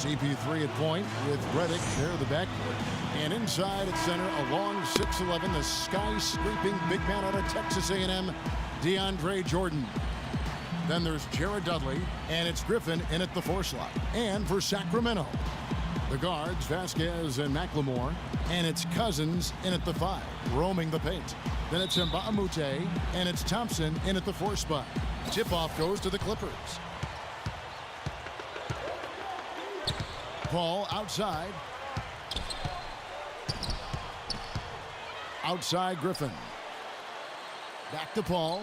CP3 at point with Reddick there, the backcourt. And inside at center, a long 6'11", the sky-scraping big man out of Texas A&M, DeAndre Jordan. Then there's Jared Dudley, and it's Griffin in at the 4 slot. And for Sacramento, the guards, Vasquez and McLemore, and it's Cousins in at the 5, roaming the paint. Then it's Mbamute, and it's Thompson in at the 4 spot. Tip-off goes to the Clippers. Paul outside. Outside Griffin. Back to Paul.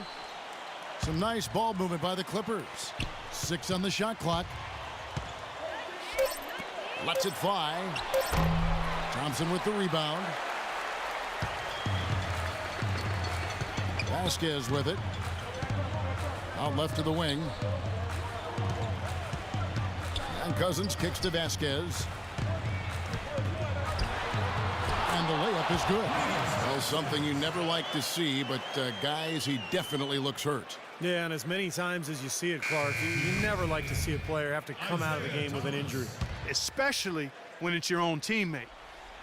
Some nice ball movement by the Clippers. 6 on the shot clock. Lets it fly. Thompson with the rebound. Vasquez with it. Out left to the wing. And Cousins kicks to Vasquez. And the layup is good. Well, something you never like to see, but guys, he definitely looks hurt. Yeah, and as many times as you see it, Clark, you never like to see a player have to come out of the game with an injury. Especially when it's your own teammate.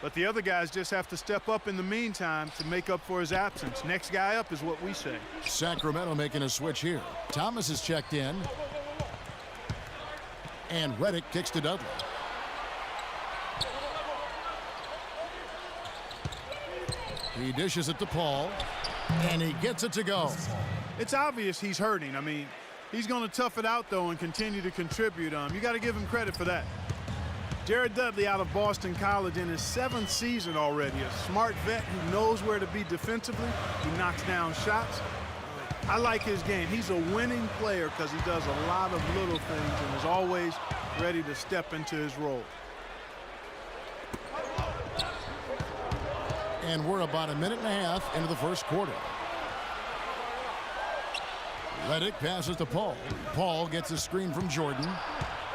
But the other guys just have to step up in the meantime to make up for his absence. Next guy up is what we say. Sacramento making a switch here. Thomas is checked in. And Reddick kicks to Dudley. He dishes it to Paul. And he gets it to go. It's obvious he's hurting. I mean, he's going to tough it out, though, and continue to contribute. You got to give him credit for that. Jared Dudley out of Boston College in his 7th season already. A smart vet who knows where to be defensively. He knocks down shots. I like his game. He's a winning player because he does a lot of little things and is always ready to step into his role. And we're about a minute and a half into the first quarter. Reddick passes to Paul. Paul gets a screen from Jordan.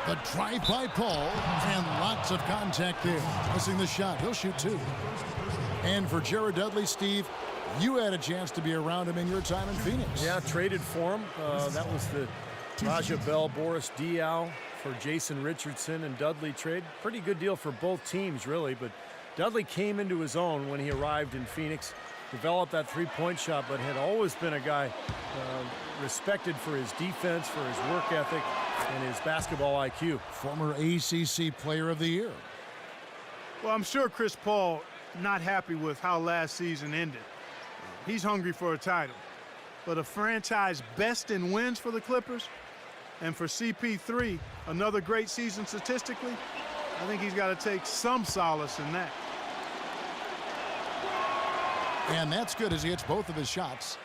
The drive by Paul, and lots of contact there. Missing the shot. He'll shoot 2. And for Jared Dudley, Steve, you had a chance to be around him in your time in Phoenix. Yeah, traded for him. That was the Raja Bell, Boris Diaw for Jason Richardson and Dudley trade. Pretty good deal for both teams, really. But Dudley came into his own when he arrived in Phoenix. Developed that three-point shot, but had always been a guy respected for his defense, for his work ethic, and his basketball IQ. Former ACC Player of the Year. Well, I'm sure Chris Paul not happy with how last season ended. He's hungry for a title. But a franchise best in wins for the Clippers, and for CP3, another great season statistically, I think he's got to take some solace in that. And that's good as he hits both of his shots.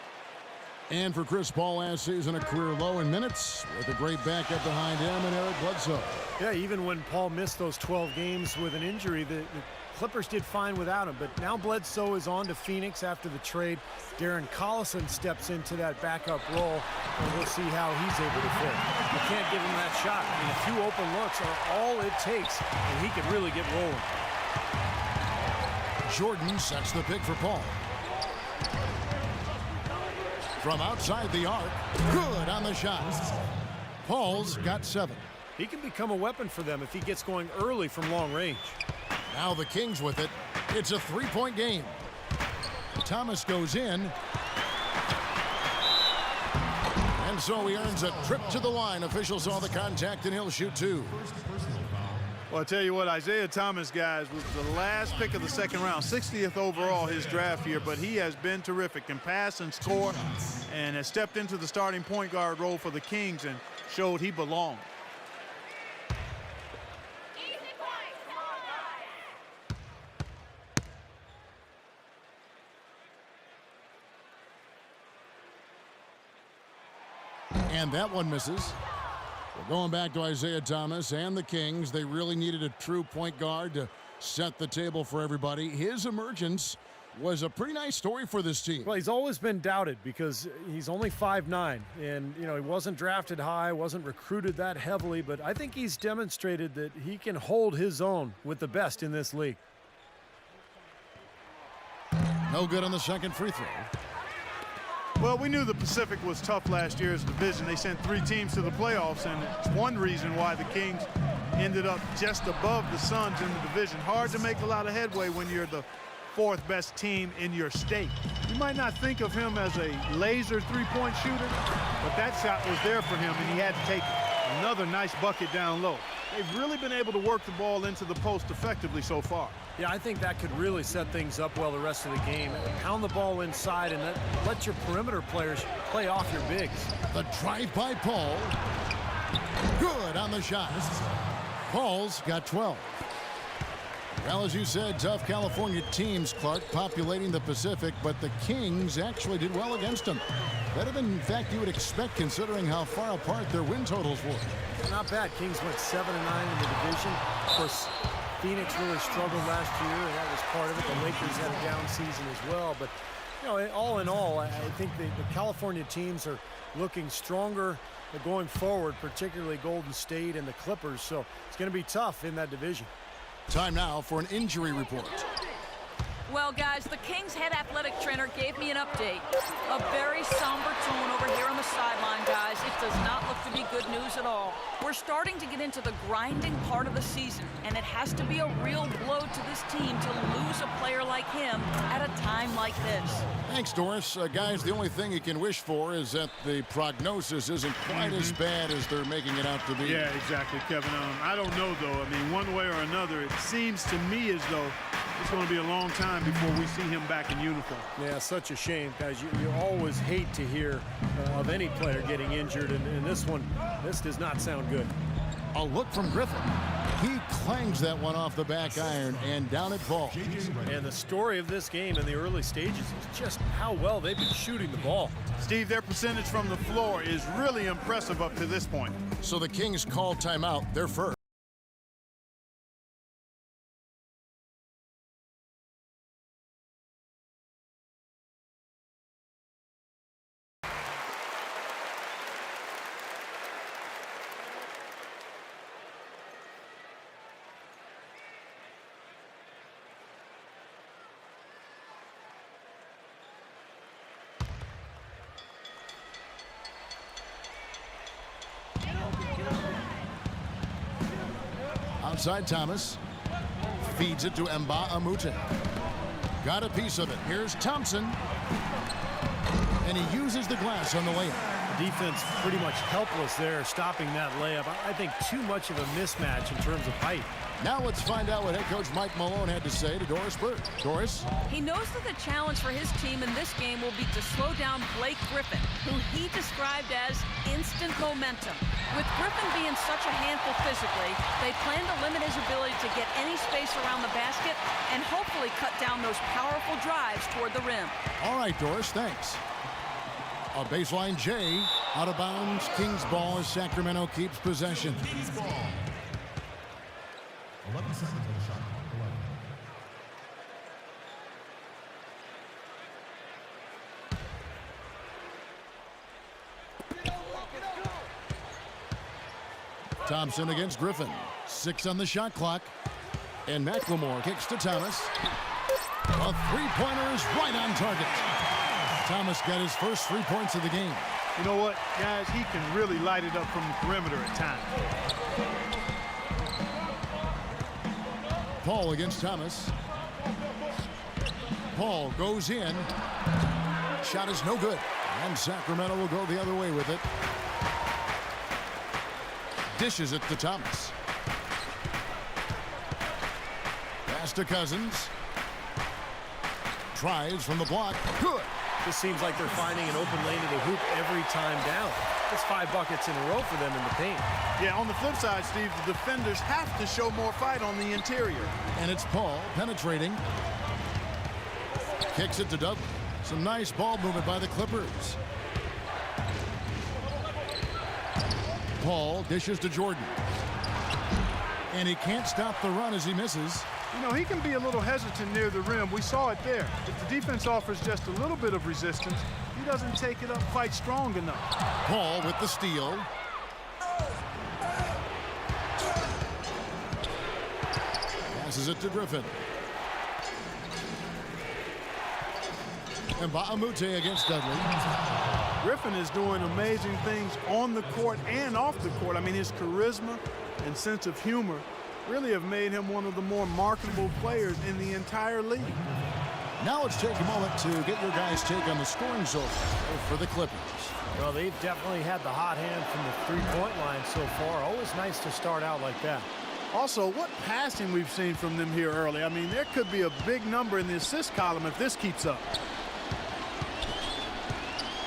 And for Chris Paul last season, a career low in minutes with a great backup behind him and Eric Bledsoe. Yeah, even when Paul missed those 12 games with an injury, the Clippers did fine without him. But now Bledsoe is on to Phoenix after the trade. Darren Collison steps into that backup role, and we'll see how he's able to fit. You can't give him that shot. I mean, a few open looks are all it takes, and he could really get rolling. Jordan sets the pick for Paul. From outside the arc, good on the shot. Paul's got 7. He can become a weapon for them if he gets going early from long range. Now the Kings with it. It's a 3-point game. Thomas goes in. And so he earns a trip to the line. Officials saw the contact, and he'll shoot 2. Well, I tell you what, Isaiah Thomas, guys, was the last pick of the second round, 60th overall his draft year, but he has been terrific, can pass and score, and has stepped into the starting point guard role for the Kings and showed he belonged. And that one misses. We're going back to Isaiah Thomas and the Kings. They really needed a true point guard to set the table for everybody. His emergence was a pretty nice story for this team. Well, he's always been doubted because he's only 5'9", and, you know, he wasn't drafted high, wasn't recruited that heavily, but I think he's demonstrated that he can hold his own with the best in this league. No good on the second free throw. Well, we knew the Pacific was tough last year as a division. They sent 3 teams to the playoffs, and it's one reason why the Kings ended up just above the Suns in the division. Hard to make a lot of headway when you're the fourth best team in your state. You might not think of him as a laser three-point shooter, but that shot was there for him, and he had to take it. Another nice bucket down low. They've really been able to work the ball into the post effectively so far. Yeah, I think that could really set things up well the rest of the game. Pound the ball inside and let your perimeter players play off your bigs. The drive by Paul. Good on the shot. Paul's got 12. Well, as you said, tough California teams, Clark, populating the Pacific, but the Kings actually did well against them. Better than, in fact, you would expect considering how far apart their win totals were. Not bad. Kings went 7-9 in the division. Of course, Phoenix really struggled last year, and that was part of it. The Lakers had a down season as well. But, you know, all in all, I think the California teams are looking stronger going forward, particularly Golden State and the Clippers. So it's going to be tough in that division. Time now for an injury report. Well, guys, the Kings head athletic trainer gave me an update. A very somber tone over here on the sideline, guys. It does not look to be good news at all. We're starting to get into the grinding part of the season, and it has to be a real blow to this team to lose a player like him at a time like this. Thanks, Doris. Guys, the only thing you can wish for is that the prognosis isn't quite as bad as they're making it out to be. Yeah, exactly, Kevin. I don't know, though. I mean, one way or another, it seems to me as though it's going to be a long time before we see him back in uniform. Yeah, such a shame, guys. You always hate to hear of any player getting injured, and this does not sound good. A look from Griffin. He clangs that one off the back iron and down it falls. And the story of this game in the early stages is just how well they've been shooting the ball. Steve, their percentage from the floor is really impressive up to this point. So the Kings call timeout. They're first. Outside Thomas. Feeds it to Mbah-a-Moute. Got a piece of it. Here's Thompson. And he uses the glass on the layup. Defense pretty much helpless there, stopping that layup. I think too much of a mismatch in terms of height. Now let's find out what head coach Mike Malone had to say to Doris Burke. Doris? He knows that the challenge for his team in this game will be to slow down Blake Griffin, who he described as instant momentum. With Griffin being such a handful physically, they plan to limit his ability to get any space around the basket and hopefully cut down those powerful drives toward the rim. All right, Doris, thanks. A baseline J, out of bounds. Kings ball as Sacramento keeps possession. 11 seconds on the shot clock. 11. Thompson against Griffin. 6 on the shot clock. And McLemore kicks to Thomas. A three-pointer is right on target. Thomas got his first 3 points of the game. You know what, guys? He can really light it up from the perimeter at times. Paul against Thomas. Paul goes in. Shot is no good. And Sacramento will go the other way with it. Dishes it to Thomas. Pass to Cousins. Tries from the block. Good. This seems like they're finding an open lane to the hoop every time down. It's 5 buckets in a row for them in the paint. Yeah, on the flip side, Steve, the defenders have to show more fight on the interior. And it's Paul penetrating. Kicks it to Dudley. Some nice ball movement by the Clippers. Paul dishes to Jordan. And he can't stop the run as he misses. You know, he can be a little hesitant near the rim. We saw it there. If the defense offers just a little bit of resistance, he doesn't take it up quite strong enough. Paul with the steal. Passes it to Griffin. And Mbah-a-Moute against Dudley. Griffin is doing amazing things on the court and off the court. I mean, his charisma, and sense of humor really have made him one of the more marketable players in the entire league. Now let's take a moment to get your guys' take on the scoring so far for the Clippers. Well, they've definitely had the hot hand from the three-point line so far. Always nice to start out like that. Also, what passing we've seen from them here early. I mean, there could be a big number in the assist column if this keeps up.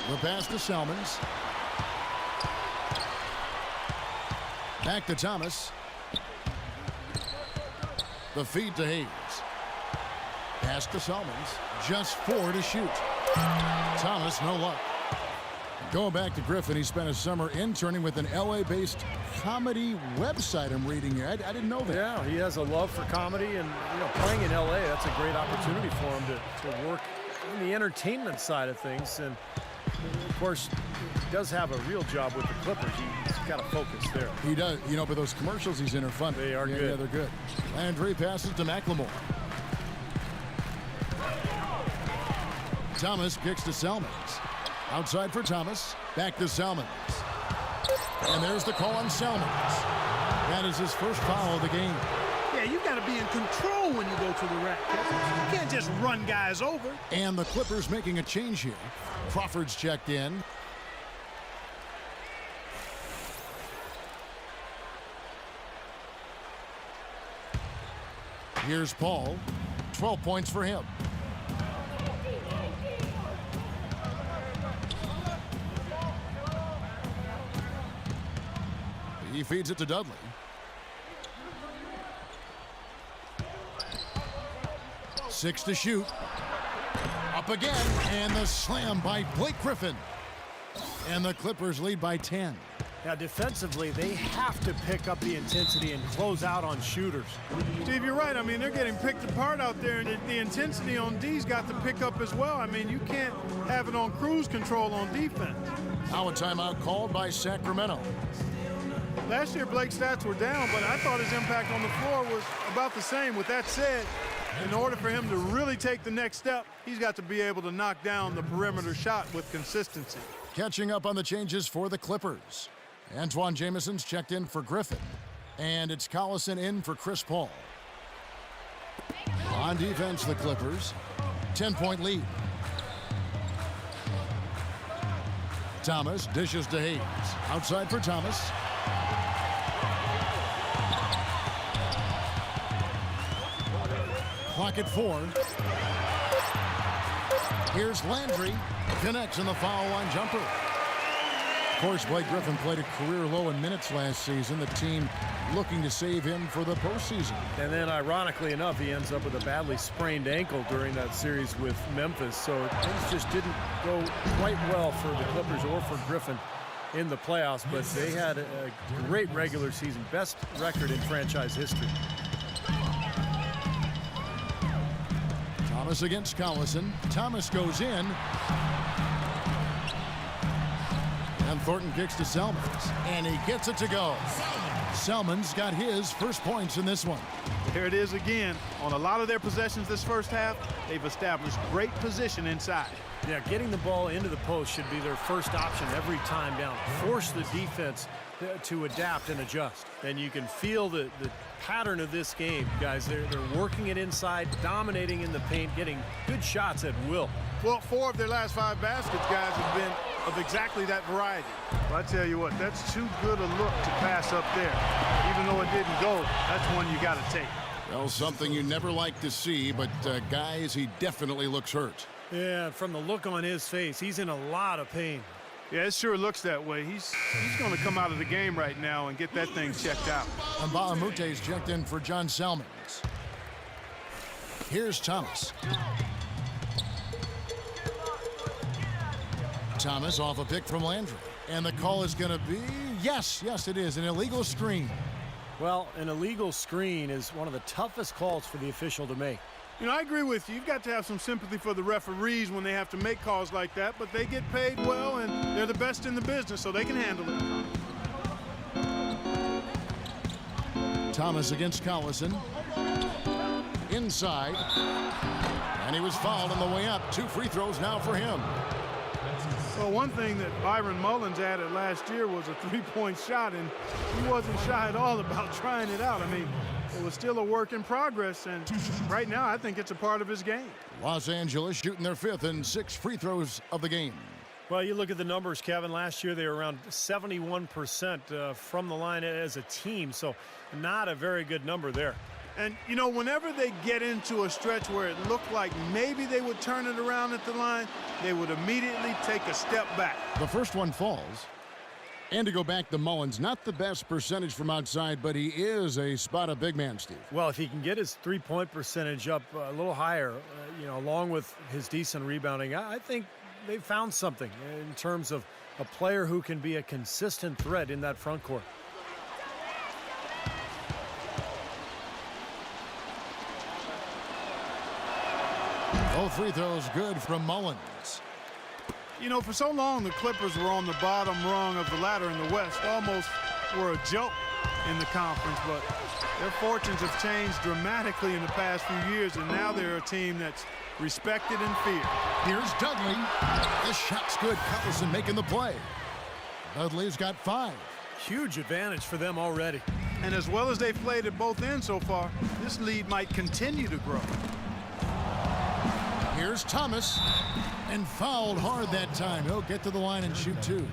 The pass to Salmons. Back to Thomas. The feed to Hayes. Pass to Salmons. Just 4 to shoot. Thomas, no luck. Going back to Griffin, he spent a summer interning with an LA-based comedy website I'm reading here. I didn't know that. Yeah, he has a love for comedy, and playing in LA, that's a great opportunity for him to work in the entertainment side of things. And of course, he does have a real job with the Clippers. He's got to focus there. He does. But those commercials he's in are fun. They are good. Yeah, they're good. Landry passes to McLemore. Thomas kicks to Salmons. Outside for Thomas. Back to Salmons. And there's the call on Salmons. That is his first foul of the game. Yeah, you got to be in control when you go to the rack. You can't just run guys over. And the Clippers making a change here. Crawford's checked in. Here's Paul. 12 points for him. He feeds it to Dudley. Six to shoot. Up again, and the slam by Blake Griffin. And the Clippers lead by 10. Now, defensively, they have to pick up the intensity and close out on shooters. Steve, you're right. I mean, they're getting picked apart out there, and the intensity on D's got to pick up as well. I mean, you can't have it on cruise control on defense. Now a timeout called by Sacramento. Last year, Blake's stats were down, but I thought his impact on the floor was about the same. With that said, in order for him to really take the next step, he's got to be able to knock down the perimeter shot with consistency. Catching up on the changes for the Clippers. Antoine Jameson's checked in for Griffin. And it's Collison in for Chris Paul. On defense, the Clippers. 10-point lead. Thomas dishes to Hayes. Outside for Thomas. Clock at 4. Here's Landry. Connects in the foul line jumper. Of course, Blake Griffin played a career low in minutes last season. The team looking to save him for the postseason. And then, ironically enough, he ends up with a badly sprained ankle during that series with Memphis. So things just didn't go quite well for the Clippers or for Griffin in the playoffs. But they had a great regular season, best record in franchise history. Thomas against Collison. Thomas goes in. And Thornton kicks to Salmons. And he gets it to go. Salmons got his first points in this one. Here it is again. On a lot of their possessions this first half, they've established great position inside. Yeah, getting the ball into the post should be their first option every time down. Force the defense to adapt and adjust. And you can feel the pattern of this game, guys. They're working it inside, dominating in the paint, getting good shots at will. Well, 4 of their last 5 baskets, guys, have been of exactly that variety. Well, I tell you what, that's too good a look to pass up there. Even though it didn't go, that's one you got to take. Well, something you never like to see, but guys, he definitely looks hurt. Yeah, from the look on his face, he's in a lot of pain. Yeah, it sure looks that way. He's going to come out of the game right now and get that thing checked out. And Baamute's checked in for John Salmons. Here's Thomas. Thomas off a pick from Landry. And the call is going to be, yes, it is, an illegal screen. Well, an illegal screen is one of the toughest calls for the official to make. You know, I agree with you. You've got to have some sympathy for the referees when they have to make calls like that, but they get paid well, and they're the best in the business, so they can handle it. Thomas against Collison. Inside. And he was fouled on the way up. 2 free throws now for him. Well, one thing that Byron Mullins added last year was a three-point shot, and he wasn't shy at all about trying it out. I mean, it was still a work in progress, and right now I think it's a part of his game. Los Angeles shooting their 5th and 6th free throws of the game. Well, you look at the numbers, Kevin. Last year they were around 71% from the line as a team, so not a very good number there. And, you know, whenever they get into a stretch where it looked like maybe they would turn it around at the line, they would immediately take a step back. The first one falls. And to go back to Mullins, not the best percentage from outside, but he is a spot-up big man, Steve. Well, if he can get his three-point percentage up a little higher, you know, along with his decent rebounding, I think they've found something in terms of a player who can be a consistent threat in that front court. Both free throws good from Mullins. You know, for so long, the Clippers were on the bottom rung of the ladder in the West, almost were a joke in the conference, but their fortunes have changed dramatically in the past few years, and now they're a team that's respected and feared. Here's Dudley. The shot's good. Cutlason making the play. Dudley's got 5. Huge advantage for them already. And as well as they've played at both ends so far, this lead might continue to grow. Here's Thomas, and fouled hard that time. He'll get to the line and shoot 2.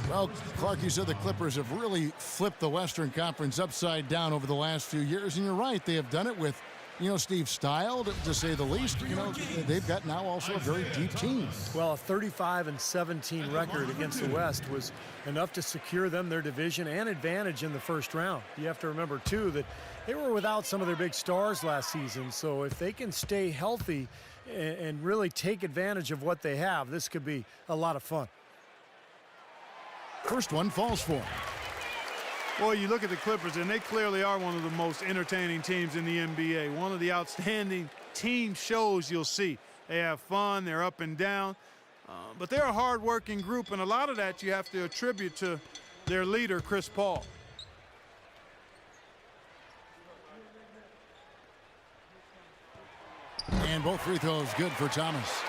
Well, Clark, you said the Clippers have really flipped the Western Conference upside down over the last few years, and you're right. They have done it with, you know, Steve style, to say the least. You know, they've got now also a very deep team. Well, a 35-17 record against the West was enough to secure them their division and advantage in the first round. You have to remember, too, that they were without some of their big stars last season. So if they can stay healthy and really take advantage of what they have, this could be a lot of fun. First one falls for him. Well, you look at the Clippers, and they clearly are one of the most entertaining teams in the NBA. One of the outstanding team shows you'll see. They have fun, they're up and down, but they're a hard-working group, and a lot of that you have to attribute to their leader, Chris Paul. And both free throws good for Thomas.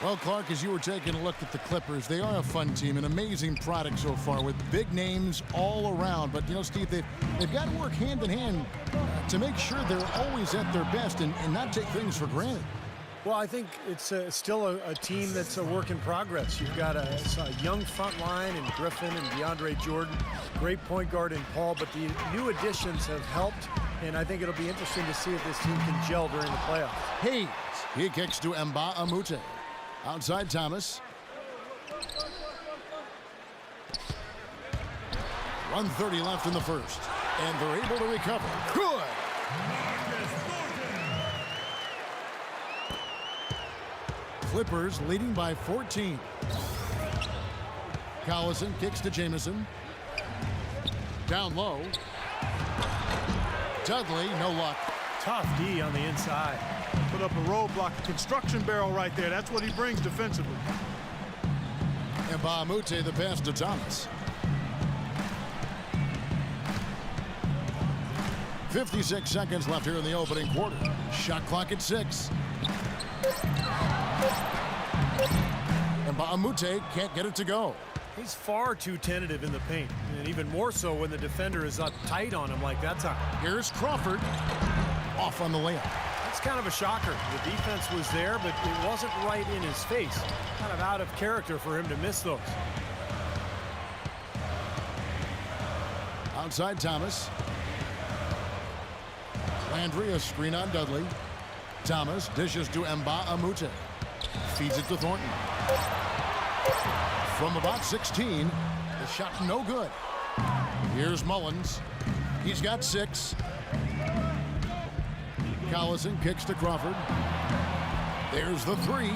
Well, Clark, as you were taking a look at the Clippers, they are a fun team, an amazing product so far with big names all around. But, you know, Steve, they've got to work hand in hand to make sure they're always at their best and not take things for granted. Well, I think it's still a team that's a work in progress. You've got a young front line in Griffin and DeAndre Jordan, great point guard in Paul, but the new additions have helped, and I think it'll be interesting to see if this team can gel during the playoffs. Hayes, he kicks to Mba Amute. Outside Thomas. 1:30 left in the first, and they're able to recover. Good. Clippers leading by 14. Collison kicks to Jamison. Down low. Dudley, no luck. Tough D on the inside. Put up a roadblock, a construction barrel right there. That's what he brings defensively. And Bahamute the pass to Thomas. 56 seconds left here in the opening quarter. Shot clock at 6. And Bahamute can't get it to go. He's far too tentative in the paint, and even more so when the defender is up tight on him like that time. Here's Crawford. Off on the layup. It's kind of a shocker. The defense was there, but it wasn't right in his face. Kind of out of character for him to miss those. Outside Thomas. Landry, a screen on Dudley. Thomas dishes to Mba Amute. Feeds it to Thornton. From about 16, the shot no good. Here's Mullins. He's got 6. Collison kicks to Crawford. There's the 3.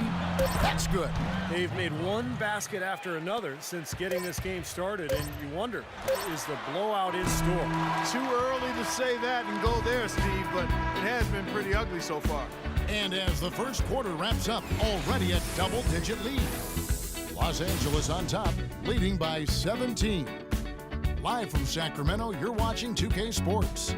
That's good. They've made one basket after another since getting this game started, and you wonder, is the blowout in store? Too early to say that and go there, Steve, but it has been pretty ugly so far. And as the first quarter wraps up, already a double-digit lead. Los Angeles on top, leading by 17. Live from Sacramento, you're watching 2K Sports.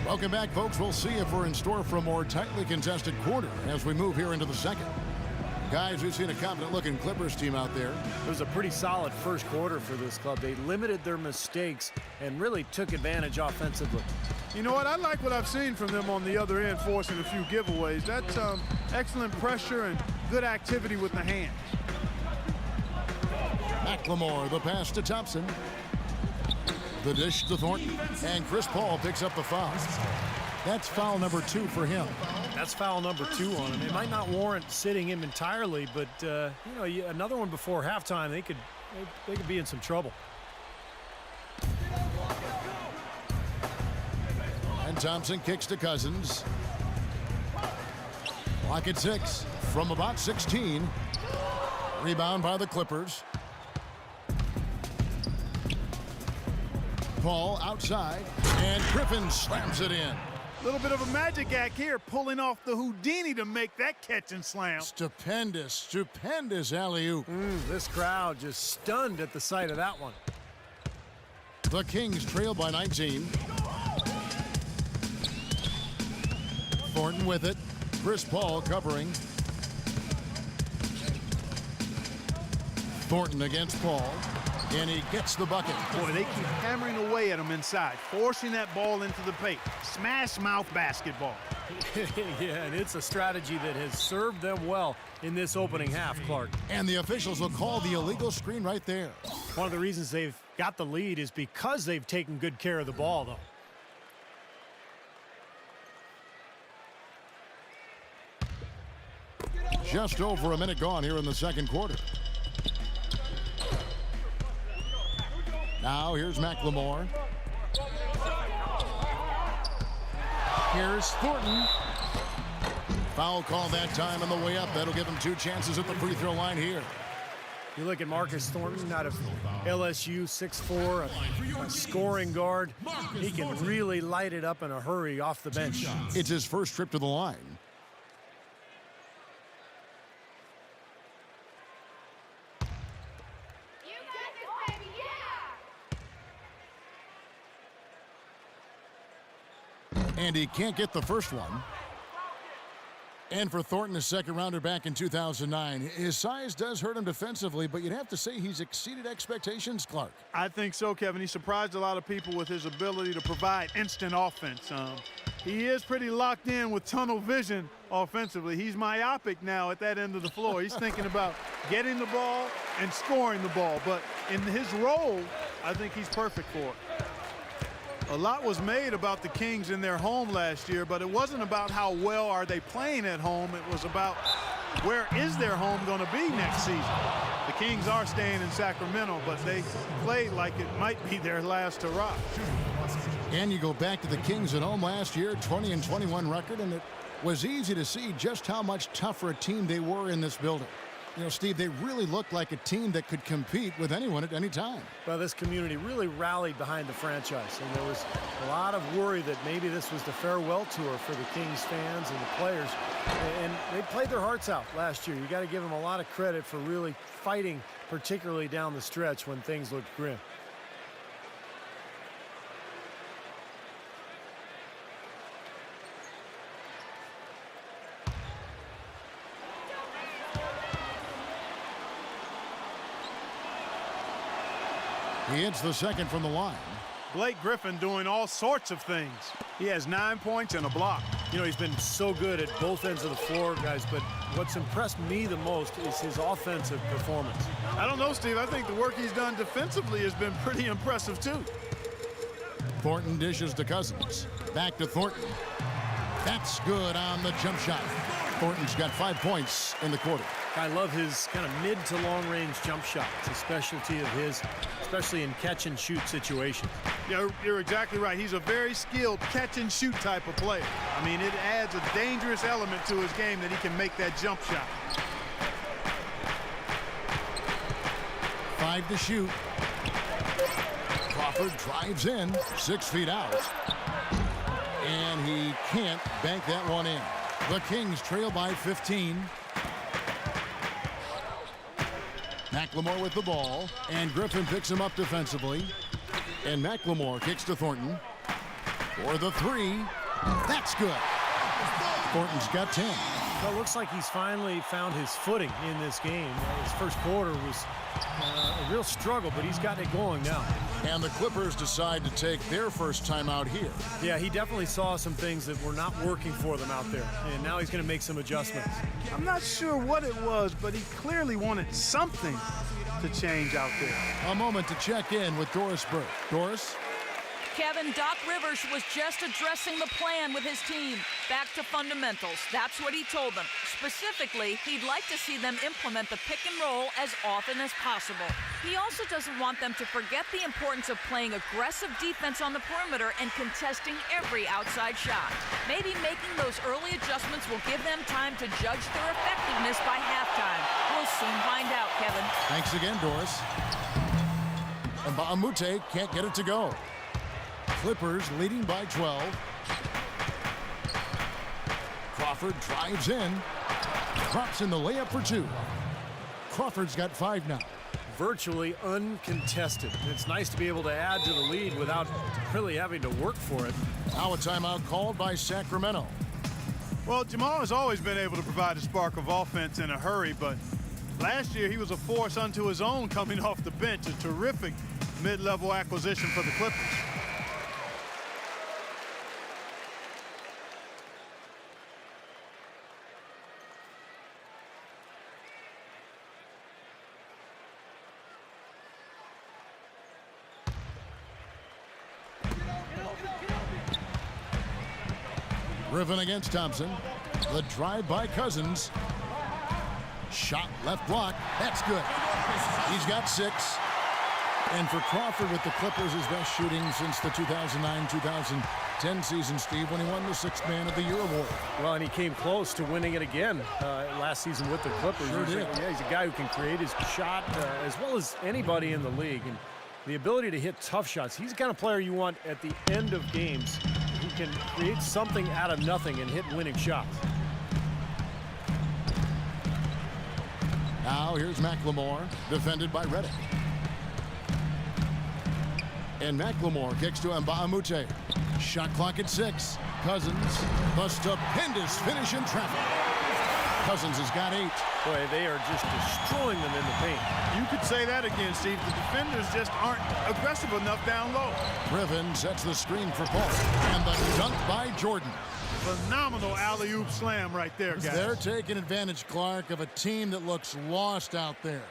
Welcome back, folks. We'll see if we're in store for a more tightly contested quarter as we move here into the second. Guys, we've seen a confident-looking Clippers team out there. It was a pretty solid first quarter for this club. They limited their mistakes and really took advantage offensively. You know what? I like what I've seen from them on the other end, forcing a few giveaways. That's excellent pressure and good activity with the hands. McLemore, the pass to Thompson. The dish to Thornton. And Chris Paul picks up the foul. That's foul number 2 for him. That's foul number 2 on him. It might not warrant sitting him entirely, but another one before halftime, they could be in some trouble. And Thompson kicks to Cousins. Clock at 6 from about 16. Rebound by the Clippers. Paul outside, and Griffin slams it in. A little bit of a magic act here, pulling off the Houdini to make that catch and slam. Stupendous alley-oop. This crowd just stunned at the sight of that one. The Kings trail by 19. Thornton with it. Chris Paul covering. Thornton against Paul. And he gets the bucket. Boy, they keep hammering away at him inside, forcing that ball into the paint. Smash mouth basketball. Yeah, and it's a strategy that has served them well in this opening half, Clark. And the officials will call the illegal screen right there. One of the reasons they've got the lead is because they've taken good care of the ball, though. Just over a minute gone here in the second quarter. Now here's McLemore. Here's Thornton. Foul call that time on the way up. That'll give him 2 chances at the free throw line here. You look at Marcus Thornton out of LSU, 6'4", a scoring guard. He can really light it up in a hurry off the bench. It's his first trip to the line. And he can't get the first one. And for Thornton, a second-rounder back in 2009, his size does hurt him defensively, but you'd have to say he's exceeded expectations, Clark. I think so, Kevin. He surprised a lot of people with his ability to provide instant offense. He is pretty locked in with tunnel vision offensively. He's myopic now at that end of the floor. He's thinking about getting the ball and scoring the ball. But in his role, I think he's perfect for it. A lot was made about the Kings in their home last year, but it wasn't about how well are they playing at home. It was about where is their home going to be next season. The Kings are staying in Sacramento, but they played like it might be their last hurrah. And you go back to the Kings at home last year, 20-21 record, and it was easy to see just how much tougher a team they were in this building. You know, Steve, they really looked like a team that could compete with anyone at any time. Well, this community really rallied behind the franchise, and there was a lot of worry that maybe this was the farewell tour for the Kings fans and the players. And they played their hearts out last year. You got to give them a lot of credit for really fighting, particularly down the stretch when things looked grim. He hits the second from the line. Blake Griffin doing all sorts of things. He has 9 points and a block. You know, he's been so good at both ends of the floor, guys, but what's impressed me the most is his offensive performance. I don't know, Steve. I think the work he's done defensively has been pretty impressive, too. Thornton dishes to Cousins. Back to Thornton. That's good on the jump shot. Thornton's got 5 points in the quarter. I love his kind of mid to long range jump shot. It's a specialty of his, especially in catch and shoot situations. Yeah, you're exactly right. He's a very skilled catch and shoot type of player. I mean, it adds a dangerous element to his game that he can make that jump shot. 5 to shoot. Crawford drives in, 6 feet out. And he can't bank that one in. The Kings trail by 15. McLemore with the ball, and Griffin picks him up defensively. And McLemore kicks to Thornton. For the three. That's good. Thornton's got 10. So it looks like he's finally found his footing in this game. His first quarter was a real struggle, but he's gotten it going now. And the Clippers decide to take their first timeout here. Yeah, he definitely saw some things that were not working for them out there, and now he's going to make some adjustments. I'm not sure what it was, but he clearly wanted something to change out there. A moment to check in with Doris Burke. Doris? Kevin, Doc Rivers was just addressing the plan with his team. Back to fundamentals. That's what he told them. Specifically, he'd like to see them implement the pick and roll as often as possible. He also doesn't want them to forget the importance of playing aggressive defense on the perimeter and contesting every outside shot. Maybe making those early adjustments will give them time to judge their effectiveness by halftime. We'll soon find out, Kevin. Thanks again, Doris. And Baamute can't get it to go. Clippers leading by 12. Crawford drives in. Drops in the layup for two. Crawford's got 5 now. Virtually uncontested. It's nice to be able to add to the lead without really having to work for it. Now a timeout called by Sacramento. Well, Jamal has always been able to provide a spark of offense in a hurry, but last year he was a force unto his own coming off the bench. A terrific mid-level acquisition for the Clippers. Griffin against Thompson. The drive by Cousins. Shot left block. That's good. He's got 6. And for Crawford with the Clippers, his best shooting since the 2009-2010 season, Steve, when he won the 6th Man of the Year award. Well, and he came close to winning it again last season with the Clippers. Sure did. Yeah, he's a guy who can create his shot as well as anybody in the league. And the ability to hit tough shots. He's the kind of player you want at the end of games who can create something out of nothing and hit winning shots. Now here's McLemore, defended by Redick. And McLemore kicks to Mbaamute. Shot clock at 6. Cousins, the stupendous finish in traffic. Cousins has got 8. Boy, they are just destroying them in the paint. You could say that again, Steve. The defenders just aren't aggressive enough down low. Griffin sets the screen for Paul. And the dunk by Jordan. Phenomenal alley-oop slam right there, guys. They're taking advantage, Clark, of a team that looks lost out there.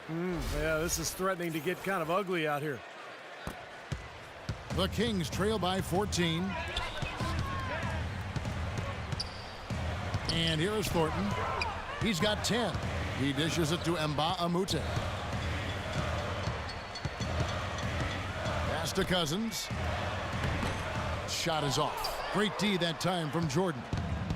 Yeah, this is threatening to get kind of ugly out here. The Kings trail by 14. And here is Thornton. He's got 10. He dishes it to Mbaamute. Pass to Cousins. Shot is off. Great D that time from Jordan.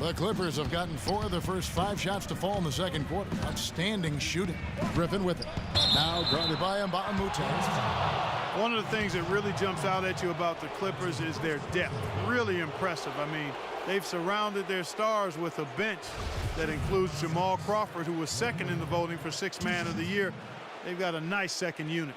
The Clippers have gotten 4 of the first 5 shots to fall in the second quarter. Outstanding shooting. Griffin with it. Now guarded by Mbaamute. One of the things that really jumps out at you about the Clippers is their depth. Really impressive. I mean, they've surrounded their stars with a bench that includes Jamal Crawford, who was second in the voting for 6th Man of the Year. They've got a nice second unit.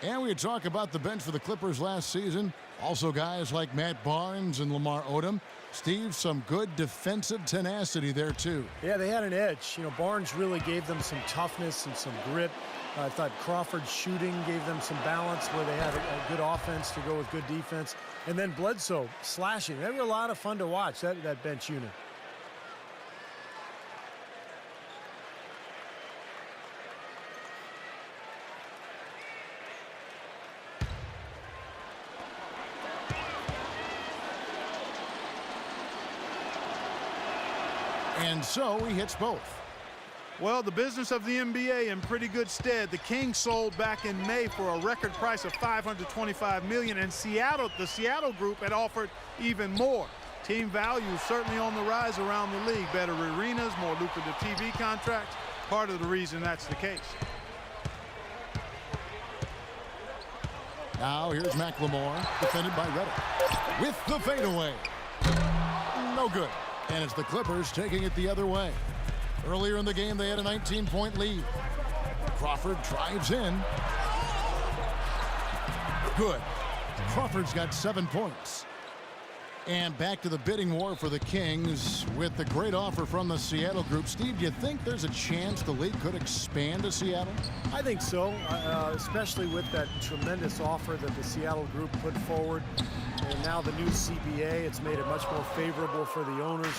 And we talk about the bench for the Clippers last season. Also guys like Matt Barnes and Lamar Odom. Steve, some good defensive tenacity there too. Yeah, they had an edge. You know, Barnes really gave them some toughness and some grit. I thought Crawford's shooting gave them some balance where they had a good offense to go with good defense. And then Bledsoe slashing. They were a lot of fun to watch, that bench unit. And so he hits both. Well, the business of the NBA in pretty good stead. The Kings sold back in May for a record price of $525 million, and the Seattle group had offered even more. Team value certainly on the rise around the league. Better arenas, more lucrative TV contracts. Part of the reason that's the case. Now here's McLemore, defended by Redick. With the fadeaway. No good. And it's the Clippers taking it the other way. Earlier in the game, they had a 19-point lead. Crawford drives in. Good. Crawford's got 7 points. And back to the bidding war for the Kings with the great offer from the Seattle group. Steve, do you think there's a chance the league could expand to Seattle? I think so, especially with that tremendous offer that the Seattle group put forward. And now the new CBA, it's made it much more favorable for the owners.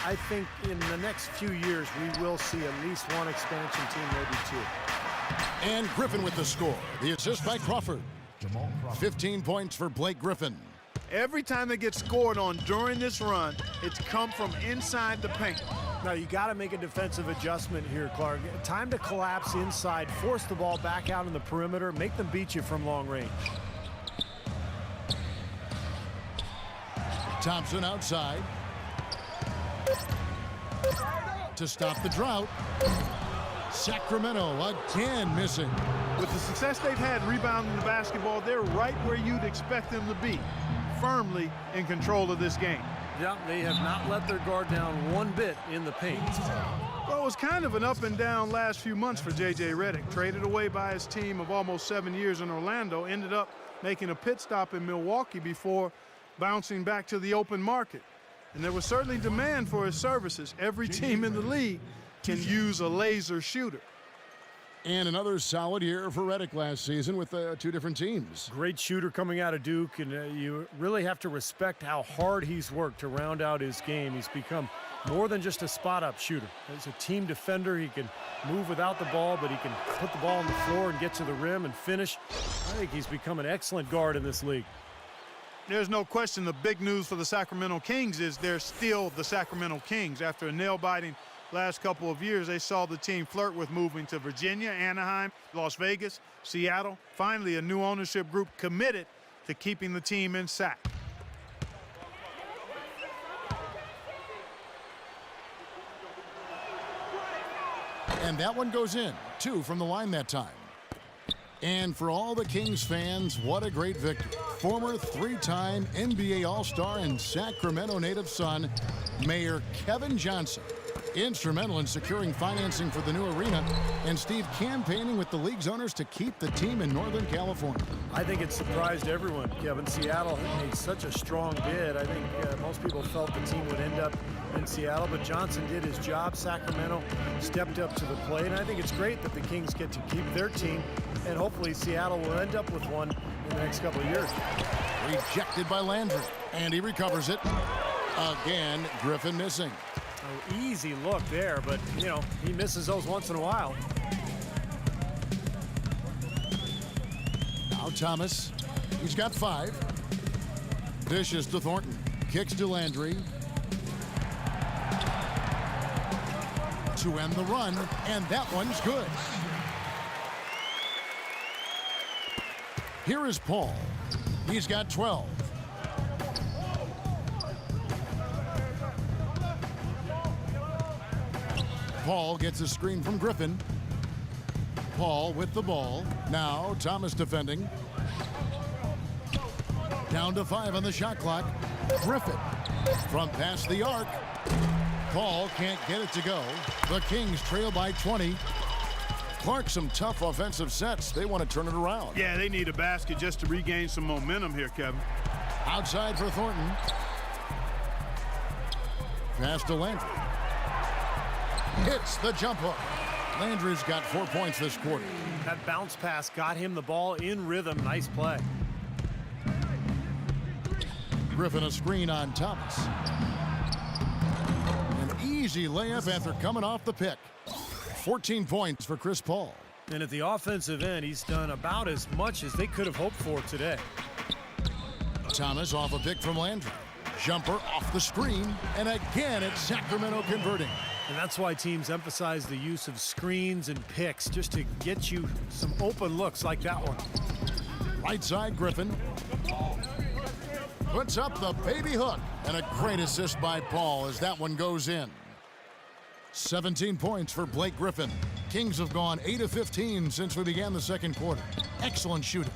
I think in the next few years, we will see at least one expansion team, maybe two. And Griffin with the score. The assist by Crawford. Jamal Crawford. 15 points for Blake Griffin. Every time they get scored on during this run, it's come from inside the paint. Now, you got to make a defensive adjustment here, Clark. Time to collapse inside, force the ball back out in the perimeter, make them beat you from long range. Thompson outside to stop the drought. Sacramento again missing. With the success they've had rebounding the basketball, they're right where you'd expect them to be, firmly in control of this game. Yeah, they have not let their guard down one bit in the paint. Well, it was kind of an up and down last few months for J.J. Redick. Traded away by his team of almost 7 years in Orlando, ended up making a pit stop in Milwaukee before bouncing back to the open market. And there was certainly demand for his services. Every team in the league can use a laser shooter. And another solid year for Redick last season with two different teams. Great shooter coming out of Duke, and you really have to respect how hard he's worked to round out his game. He's become more than just a spot-up shooter. As a team defender, he can move without the ball, but he can put the ball on the floor and get to the rim and finish. I think he's become an excellent guard in this league. There's no question the big news for the Sacramento Kings is they're still the Sacramento Kings. After a nail-biting last couple of years, they saw the team flirt with moving to Virginia, Anaheim, Las Vegas, Seattle. Finally, a new ownership group committed to keeping the team in Sac. And that one goes in. 2 from the line that time. And for all the Kings fans, what a great victory. Former 3-time NBA All-Star and Sacramento native son, Mayor Kevin Johnson, instrumental in securing financing for the new arena, and Steve campaigning with the league's owners to keep the team in Northern California. I think it surprised everyone, Kevin. Seattle made such a strong bid. I think most people felt the team would end up in Seattle, but Johnson did his job. Sacramento stepped up to the plate, and I think it's great that the Kings get to keep their team, and hopefully Seattle will end up with one in the next couple of years. Rejected by Landry, and he recovers it. Again, Griffin missing. Oh, easy look there, but, you know, he misses those once in a while. Now Thomas, he's got 5. Dishes to Thornton, kicks to Landry. To end the run, and that one's good. Here is Paul. He's got 12. Paul gets a screen from Griffin. Paul with the ball. Now Thomas defending. Down to 5 on the shot clock. Griffin from past the arc. Paul can't get it to go. The Kings trail by 20. Clark, some tough offensive sets. They want to turn it around. Yeah, they need a basket just to regain some momentum here, Kevin. Outside for Thornton. Pass to Landry. Hits the jump hook. Landry's got 4 points this quarter. That bounce pass got him the ball in rhythm. Nice play. Griffin a screen on Thomas. An easy layup after coming off the pick. 14 points for Chris Paul. And at the offensive end, he's done about as much as they could have hoped for today. Thomas off a pick from Landry. Jumper off the screen. And again, it's Sacramento converting. And that's why teams emphasize the use of screens and picks, just to get you some open looks like that one. Right side, Griffin. Puts up the baby hook. And a great assist by Paul as that one goes in. 17 points for Blake Griffin. Kings have gone 8 of 15 since we began the second quarter. Excellent shooting.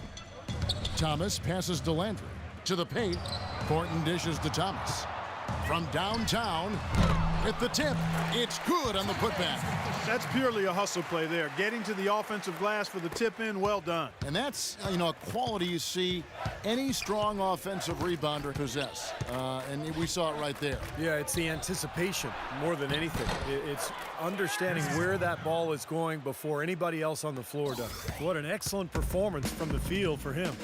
Thomas passes to Landry. To the paint. Thornton dishes to Thomas. From downtown, with the tip, it's good on the putback. That's purely a hustle play there. Getting to the offensive glass for the tip in, well done. And that's, a quality you see any strong offensive rebounder possess. And we saw it right there. Yeah, it's the anticipation more than anything. It's understanding where that ball is going before anybody else on the floor does. What an excellent performance from the field for him.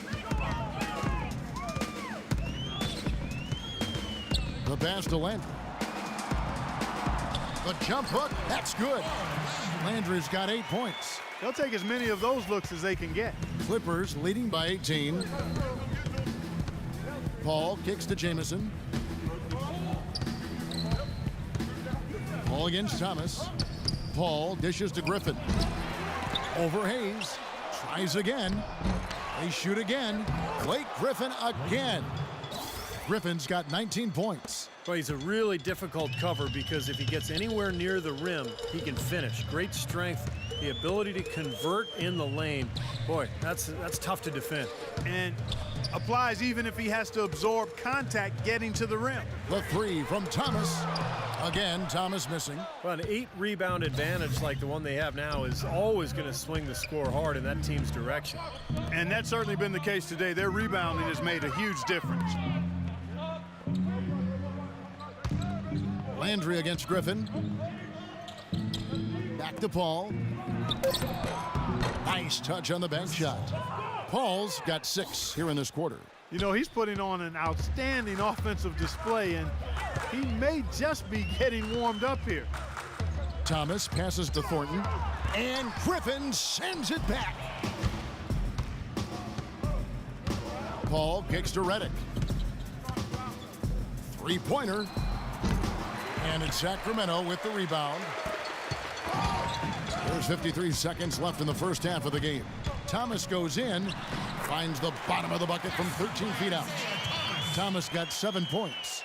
The pass to Landry. The jump hook, that's good. Landry's got 8 points. They'll take as many of those looks as they can get. Clippers leading by 18. Paul kicks to Jamison. Paul against Thomas. Paul dishes to Griffin. Over Hayes. Tries again. They shoot again. Blake Griffin again. Griffin's got 19 points. Well, he's a really difficult cover because if he gets anywhere near the rim, he can finish. Great strength, the ability to convert in the lane. Boy, that's tough to defend. And applies even if he has to absorb contact getting to the rim. The three from Thomas. Again, Thomas missing. Well, an 8-rebound advantage like the one they have now is always going to swing the score hard in that team's direction. And that's certainly been the case today. Their rebounding has made a huge difference. Landry against Griffin. Back to Paul. Nice touch on the bank shot. Paul's got 6 here in this quarter. He's putting on an outstanding offensive display, and he may just be getting warmed up here. Thomas passes to Thornton, and Griffin sends it back. Paul kicks to Redick. Three-pointer. And it's Sacramento with the rebound. There's 53 seconds left in the first half of the game. Thomas goes in, finds the bottom of the bucket from 13 feet out. Thomas got 7 points.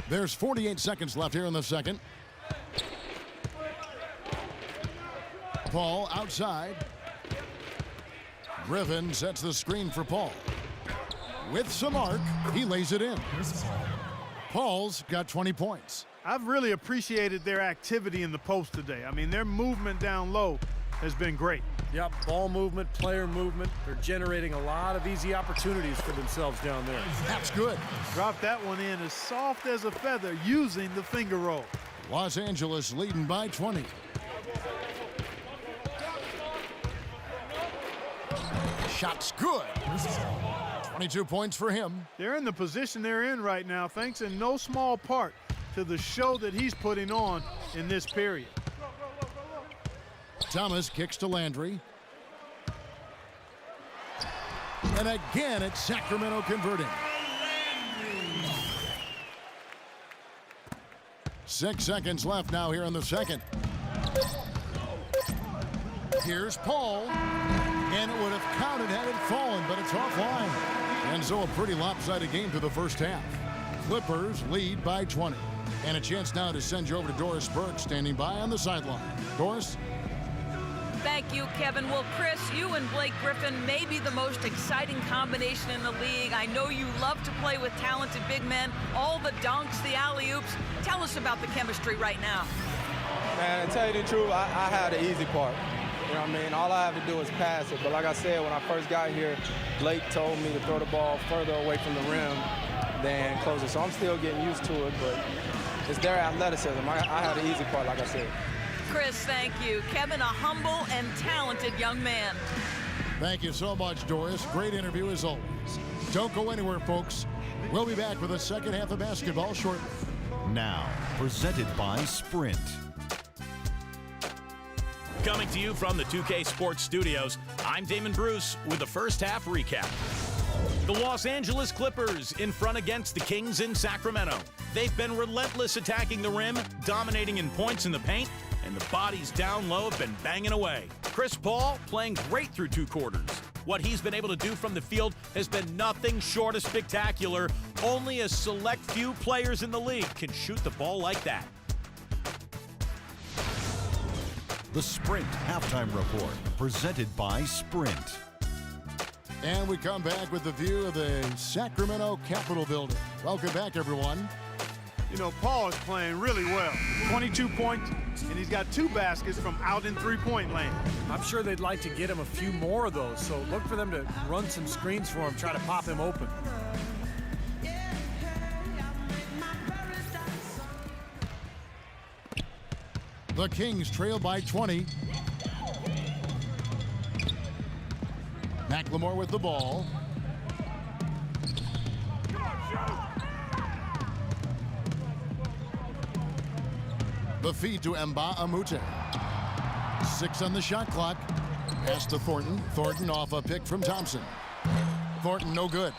There's 48 seconds left here in the second. Paul outside. Griffin sets the screen for Paul. With some arc, he lays it in. Paul's got 20 points. I've really appreciated their activity in the post today. I mean, their movement down low has been great. Yep, ball movement, player movement. They're generating a lot of easy opportunities for themselves down there. That's good. Drop that one in as soft as a feather using the finger roll. Los Angeles leading by 20. Shot's good. 22 points for him. They're in the position they're in right now, thanks in no small part to the show that he's putting on in this period. Thomas kicks to Landry. And again, it's Sacramento converting. 6 seconds left now here in the second. Here's Paul. And it would have counted had it fallen, but it's offline. And so a pretty lopsided game through the first half. Clippers lead by 20. And a chance now to send you over to Doris Burke, standing by on the sideline. Doris? Thank you, Kevin. Well, Chris, you and Blake Griffin may be the most exciting combination in the league. I know you love to play with talented big men, all the dunks, the alley-oops. Tell us about the chemistry right now. Man, to tell you the truth, I have the easy part. You know what I mean? All I have to do is pass it. But like I said, when I first got here, Blake told me to throw the ball further away from the rim than closer. So I'm still getting used to it, but it's their athleticism. I have the easy part, like I said. Chris, thank you. Kevin, a humble and talented young man. Thank you so much, Doris. Great interview as always. Don't go anywhere, folks. We'll be back with the second half of basketball shortly. Now, presented by Sprint. Coming to you from the 2K Sports Studios, I'm Damon Bruce with the first half recap. The Los Angeles Clippers in front against the Kings in Sacramento. They've been relentless attacking the rim, dominating in points in the paint, and the bodies down low have been banging away. Chris Paul playing great through 2 quarters. What he's been able to do from the field has been nothing short of spectacular. Only a select few players in the league can shoot the ball like that. The Sprint Halftime Report, presented by Sprint. And we come back with the view of the Sacramento Capitol building. Welcome back, everyone. You know, Paul is playing really well. 22 points, and he's got 2 baskets from out in three-point lane. I'm sure they'd like to get him a few more of those, so look for them to run some screens for him, try to pop him open. The Kings trail by 20. McLemore with the ball. The feed to Mbah-a-Moute. 6 on the shot clock. Pass to Thornton. Thornton off a pick from Thompson. Thornton no good.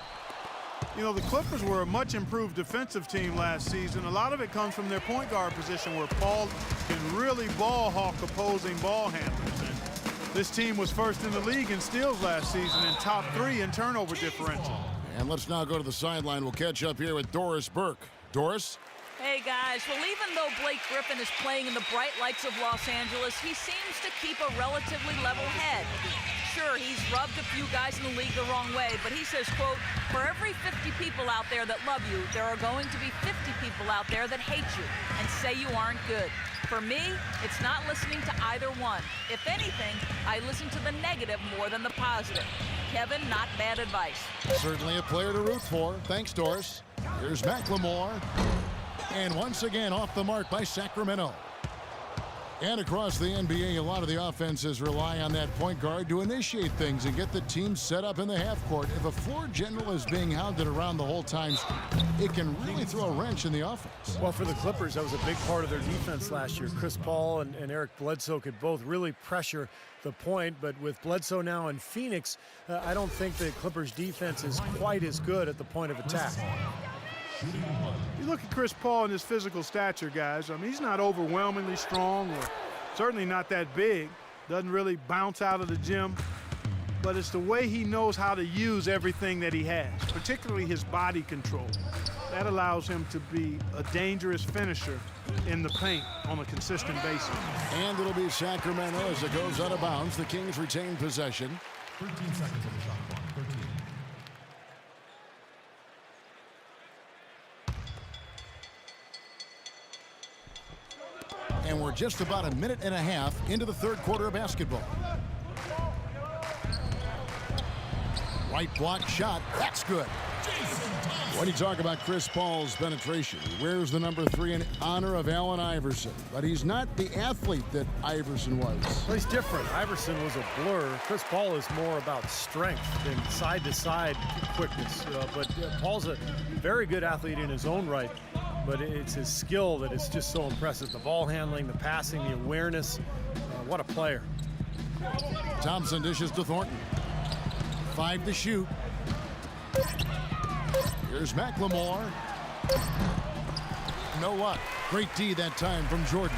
You know, the Clippers were a much improved defensive team last season. A lot of it comes from their point guard position where Paul can really ball hawk opposing ball handlers. And this team was first in the league in steals last season and top 3 in turnover differential. And let's now go to the sideline. We'll catch up here with Doris Burke. Doris? Hey guys, well even though Blake Griffin is playing in the bright lights of Los Angeles, he seems to keep a relatively level head. Sure, he's rubbed a few guys in the league the wrong way, but he says, quote, for every 50 people out there that love you, there are going to be 50 people out there that hate you and say you aren't good. For me, it's not listening to either one. If anything, I listen to the negative more than the positive. Kevin, not bad advice. Certainly a player to root for. Thanks, Doris. Here's McLemore. And once again, off the mark by Sacramento. And across the NBA, a lot of the offenses rely on that point guard to initiate things and get the team set up in the half court. If a floor general is being hounded around the whole time, it can really throw a wrench in the offense. Well, for the Clippers, that was a big part of their defense last year. Chris Paul and Eric Bledsoe could both really pressure the point, but with Bledsoe now in Phoenix, I don't think the Clippers' defense is quite as good at the point of attack. You look at Chris Paul and his physical stature, guys. I mean, he's not overwhelmingly strong or certainly not that big. Doesn't really bounce out of the gym. But it's the way he knows how to use everything that he has, particularly his body control. That allows him to be a dangerous finisher in the paint on a consistent basis. And it'll be Sacramento as it goes out of bounds. The Kings retain possession. 13 seconds on the shot clock. 13. And we're just about a minute and a half into the third quarter of basketball. Right block shot. That's good. When you talk about Chris Paul's penetration, he wears the number 3 in honor of Allen Iverson. But he's not the athlete that Iverson was. Well, he's different. Iverson was a blur. Chris Paul is more about strength and side-to-side quickness. But Paul's a very good athlete in his own right. But it's his skill that is just so impressive. The ball handling, the passing, the awareness. What a player. Thompson dishes to Thornton. 5 to shoot. Here's McLemore. No luck. Great D that time from Jordan.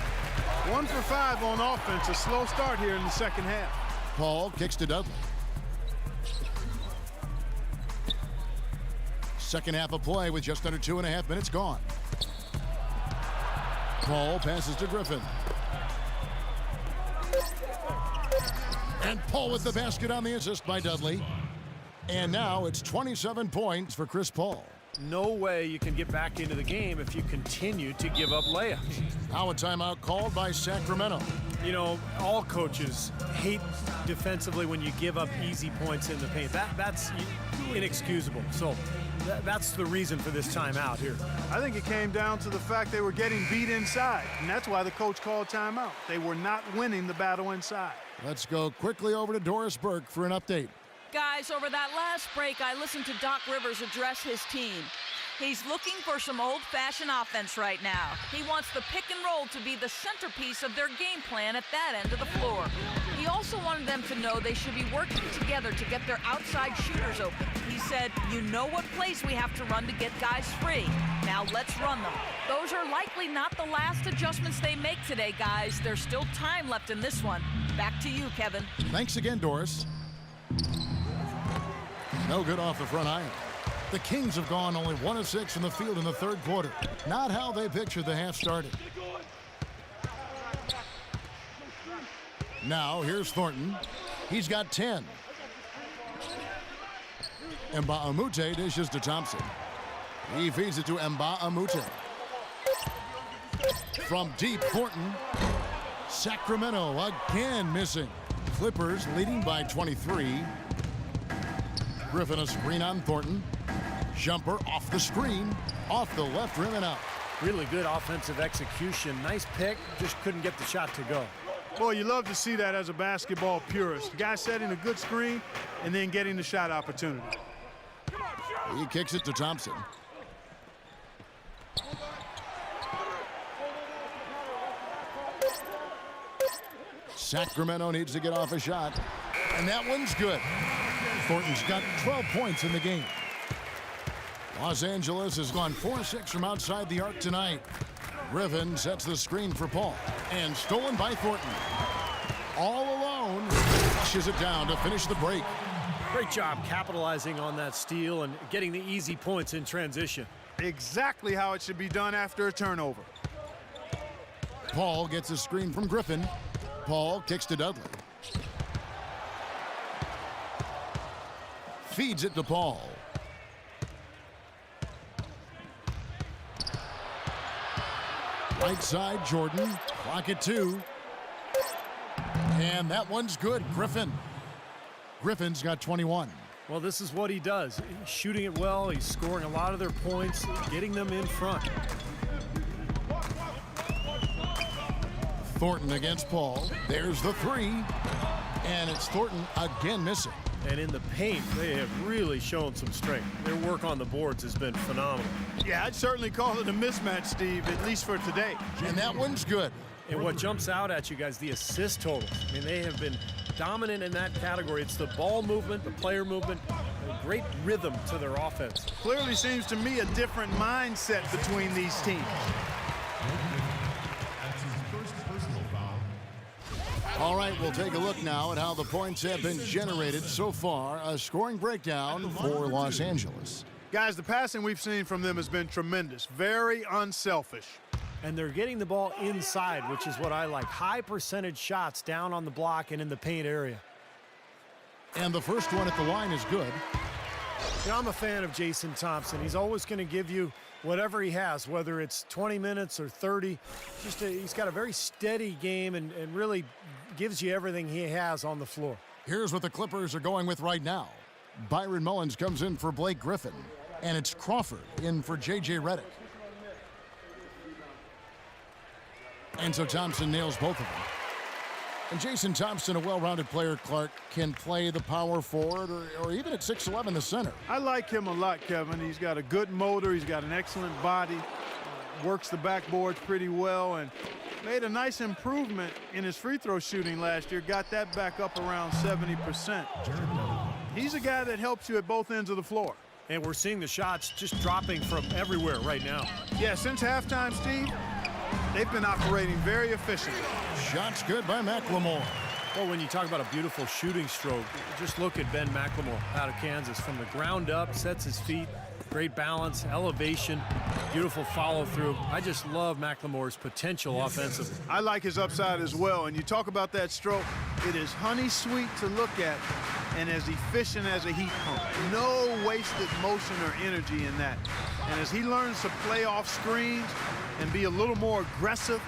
1 for 5 on offense. A slow start here in the second half. Paul kicks to Dudley. Second half of play with just under 2.5 minutes gone. Paul passes to Griffin. And Paul with the basket on the assist by Dudley. And now it's 27 points for Chris Paul. No way you can get back into the game if you continue to give up layups. Now a timeout called by Sacramento. You know, all coaches hate defensively when you give up easy points in the paint. That's inexcusable. So that's the reason for this timeout here. I think it came down to the fact they were getting beat inside, and that's why the coach called timeout. They were not winning the battle inside. Let's go quickly over to Doris Burke for an update. Guys, over that last break, I listened to Doc Rivers address his team. He's looking for some old-fashioned offense right now. He wants the pick and roll to be the centerpiece of their game plan at that end of the floor. He also wanted them to know they should be working together to get their outside shooters open. He said, you know what plays we have to run to get guys free. Now let's run them. Those are likely not the last adjustments they make today, guys. There's still time left in this one. Back to you, Kevin. Thanks again, Doris. No good off the front iron. The Kings have gone only 1 of 6 from the field in the third quarter. Not how they pictured the half started. Now here's Thornton. He's got 10. Mbah-a-Moute dishes to Thompson. He feeds it to Mbah-a-Moute. From deep, Thornton. Sacramento again missing. Clippers leading by 23. Griffin a screen on Thornton. Jumper off the screen, off the left rim and out. Really good offensive execution. Nice pick, just couldn't get the shot to go. Boy, you love to see that as a basketball purist. Guy setting a good screen and then getting the shot opportunity. He kicks it to Thompson. Sacramento needs to get off a shot, and that one's good. Thornton's got 12 points in the game. Los Angeles has gone 4-6 from outside the arc tonight. Griffin sets the screen for Paul, and stolen by Thornton. All alone, flushes it down to finish the break. Great job capitalizing on that steal and getting the easy points in transition. Exactly how it should be done after a turnover. Paul gets a screen from Griffin. Paul kicks to Dudley. Feeds it to Paul. Right side, Jordan. Clock at 2. And that one's good. Griffin's got 21. Well, this is what he does. He's shooting it well. He's scoring a lot of their points, getting them in front. Thornton against Paul. There's the 3. And it's Thornton again missing. And in the paint, they have really shown some strength. Their work on the boards has been phenomenal. Yeah, I'd certainly call it a mismatch, Steve, at least for today. And that one's good. And what jumps out at you guys, the assist totals. I mean, they have been dominant in that category. It's the ball movement, the player movement, a great rhythm to their offense. Clearly seems to me a different mindset between these teams. That's his first personal foul. All right, we'll take a look now at how the points have been generated so far. A scoring breakdown for Los Angeles. Guys, the passing we've seen from them has been tremendous. Very unselfish. And they're getting the ball inside, which is what I like. High percentage shots down on the block and in the paint area. And the first one at the line is good. You know, I'm a fan of Jason Thompson. He's always going to give you whatever he has, whether it's 20 minutes or 30. He's got a very steady game and really gives you everything he has on the floor. Here's what the Clippers are going with right now. Byron Mullins comes in for Blake Griffin, and it's Crawford in for J.J. Redick. And so Thompson nails both of them. And Jason Thompson, a well-rounded player, Clark, can play the power forward or even at 6'11", the center. I like him a lot, Kevin. He's got a good motor. He's got an excellent body. Works the backboards pretty well and made a nice improvement in his free throw shooting last year. Got that back up around 70%. He's a guy that helps you at both ends of the floor. And we're seeing the shots just dropping from everywhere right now. Yeah, since halftime, Steve, they've been operating very efficiently. Shots good by McLemore. Well, when you talk about a beautiful shooting stroke, just look at Ben McLemore out of Kansas. From the ground up, sets his feet, great balance, elevation, beautiful follow-through. I just love McLemore's potential offensively. I like his upside as well. And you talk about that stroke, it is honey sweet to look at and as efficient as a heat pump. No wasted motion or energy in that. And as he learns to play off screens and be a little more aggressive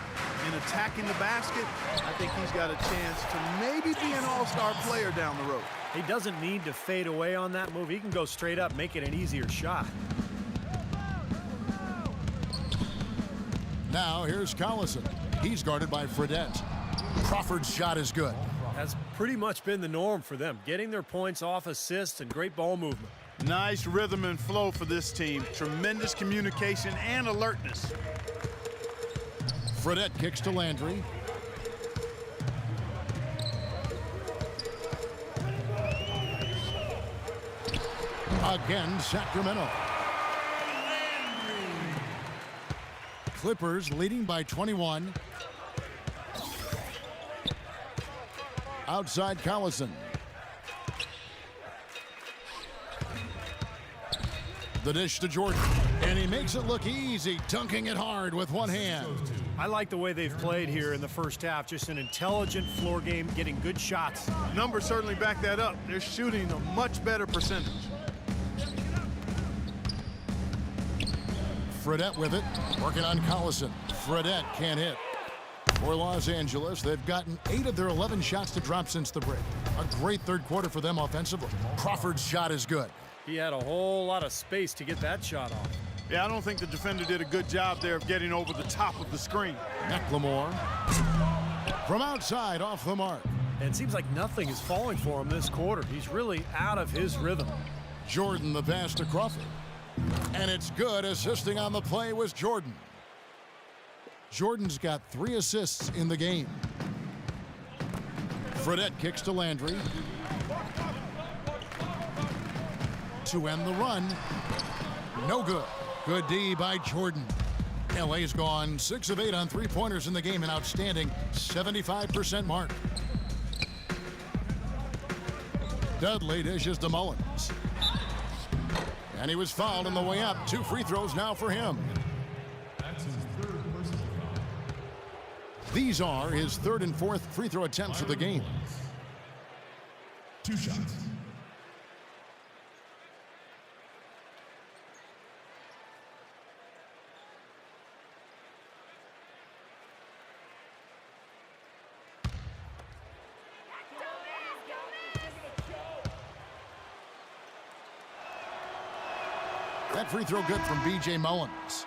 in attacking the basket, I think he's got a chance to maybe be an all-star player down the road. He doesn't need to fade away on that move. He can go straight up, make it an easier shot. Now here's Collison. He's guarded by Fredette. Crawford's shot is good. That's pretty much been the norm for them, getting their points off assists and great ball movement. Nice rhythm and flow for this team. Tremendous communication and alertness. Fredette kicks to Landry. Again, Sacramento. Clippers leading by 21. Outside Collison. The dish to Jordan, and he makes it look easy, dunking it hard with one hand. I like the way they've played here in the first half. Just an intelligent floor game, getting good shots. Numbers certainly back that up. They're shooting a much better percentage. Fredette with it, working on Collison. Fredette can't hit. For Los Angeles, they've gotten 8 of their 11 shots to drop since the break. A great third quarter for them offensively. Crawford's shot is good. He had a whole lot of space to get that shot off. Yeah, I don't think the defender did a good job there of getting over the top of the screen. McLemore from outside off the mark. And it seems like nothing is falling for him this quarter. He's really out of his rhythm. Jordan the pass to Crawford. And it's good. Assisting on the play was Jordan. Jordan's got 3 assists in the game. Fredette kicks to Landry. To end the run. No good. Good D by Jordan. LA's gone 6 of 8 on 3-pointers in the game, an outstanding 75% mark. Dudley dishes to Mullins. And he was fouled on the way up. 2 free throws now for him. That's his third personal foul. These are his 3rd and 4th free throw attempts of the game. 2 shots. That free throw good from B.J. Mullins.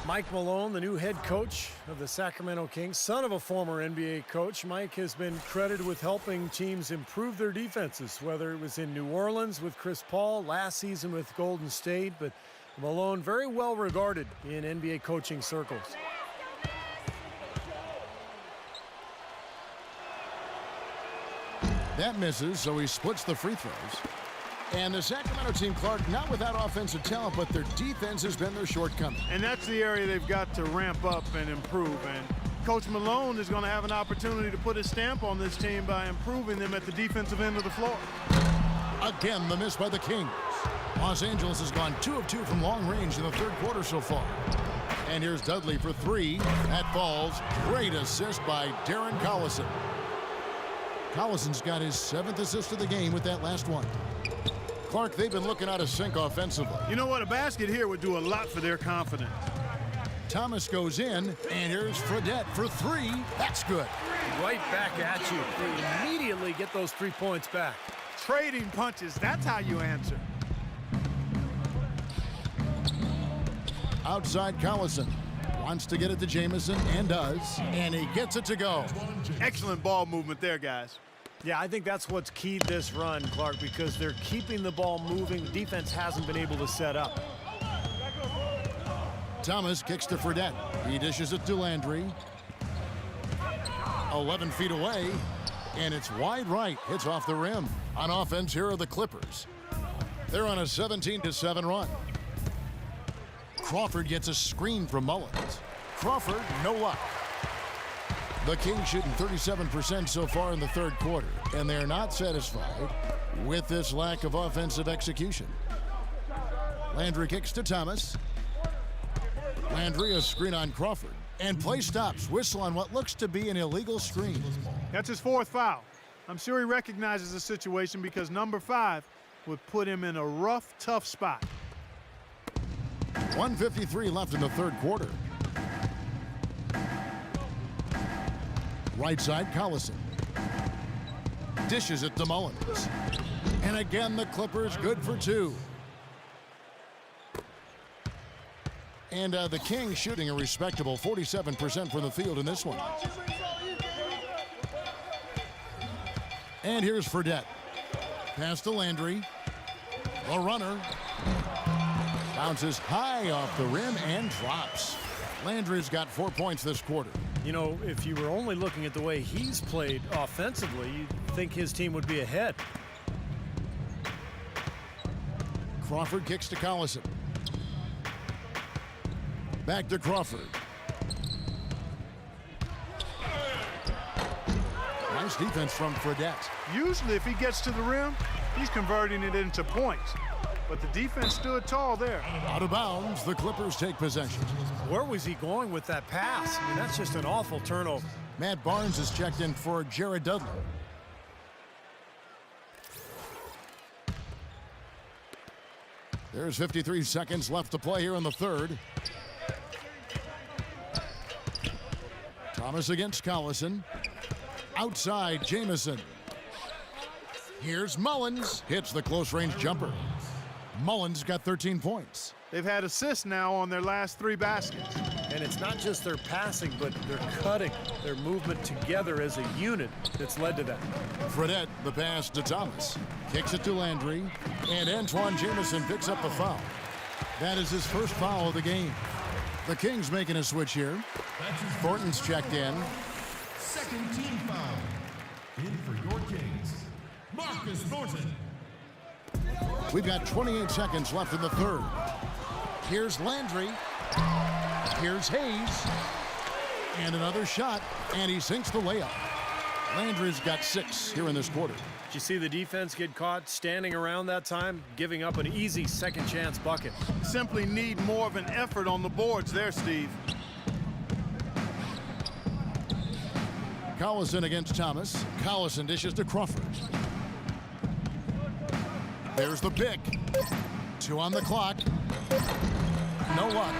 Mike Malone, the new head coach of the Sacramento Kings, son of a former NBA coach. Mike has been credited with helping teams improve their defenses, whether it was in New Orleans with Chris Paul, last season with Golden State, but Malone very well regarded in NBA coaching circles. That misses, so he splits the free throws. And the Sacramento team, Clark, not without offensive talent, but their defense has been their shortcoming. And that's the area they've got to ramp up and improve. And Coach Malone is going to have an opportunity to put his stamp on this team by improving them at the defensive end of the floor. Again, the miss by the Kings. Los Angeles has gone 2 of 2 from long range in the 3rd quarter so far. And here's Dudley for 3. That falls. Great assist by Darren Collison. Collison's got his 7th assist of the game with that last one. Clark, they've been looking out of sync offensively. You know what? A basket here would do a lot for their confidence. Thomas goes in, and here's Fredette for 3. That's good. Right back at you. They immediately get those 3 points back. Trading punches, that's how you answer. Outside Collison. Wants to get it to Jamison, and does. And he gets it to go. Excellent ball movement there, guys. Yeah, I think that's what's keyed this run, Clark, because they're keeping the ball moving. The defense hasn't been able to set up. Thomas kicks to Fredette. He dishes it to Landry. 11 feet away, and it's wide right. Hits off the rim. On offense, here are the Clippers. They're on a 17-7 run. Crawford gets a screen from Mullins. Crawford, no luck. The Kings shooting 37% so far in the 3rd quarter, and they're not satisfied with this lack of offensive execution. Landry kicks to Thomas. Landry, a screen on Crawford. And play stops. Whistle on what looks to be an illegal screen. That's his 4th foul. I'm sure he recognizes the situation because number 5 would put him in a rough, tough spot. 1:53 left in the 3rd quarter. Right side, Collison. Dishes it to Mullins. And again, the Clippers good for 2. And the Kings shooting a respectable 47% from the field in this one. And here's Fredette. Pass to Landry. A runner. Bounces high off the rim and drops. Landry's got 4 points this quarter. You know, if you were only looking at the way he's played offensively, you'd think his team would be ahead. Crawford kicks to Collison. Back to Crawford. Nice defense from Fredette. Usually if he gets to the rim, he's converting it into points. But the defense stood tall there. Out of bounds, the Clippers take possession. Where was he going with that pass? I mean, that's just an awful turnover. Matt Barnes is checked in for Jared Dudley. There's 53 seconds left to play here in the 3rd. Thomas against Collison. Outside, Jamison. Here's Mullins. Hits the close-range jumper. Mullins got 13 points. They've had assists now on their last 3 baskets. And it's not just their passing, but their cutting, their movement together as a unit that's led to that. Fredette, the pass to Thomas. Kicks it to Landry. And Antoine Jamison picks up the foul. That is his first foul of the game. The Kings making a switch here. Thornton's checked in. Second team foul. In for your Kings, Marcus Thornton. We've got 28 seconds left in the third. Here's Landry. Here's Hayes. And another shot, and he sinks the layup. Landry's got 6 here in this quarter. Did you see the defense get caught standing around that time, giving up an easy second chance bucket? Simply need more of an effort on the boards there, Steve. Collison against Thomas. Collison dishes to Crawford. There's the pick. 2 on the clock. No luck.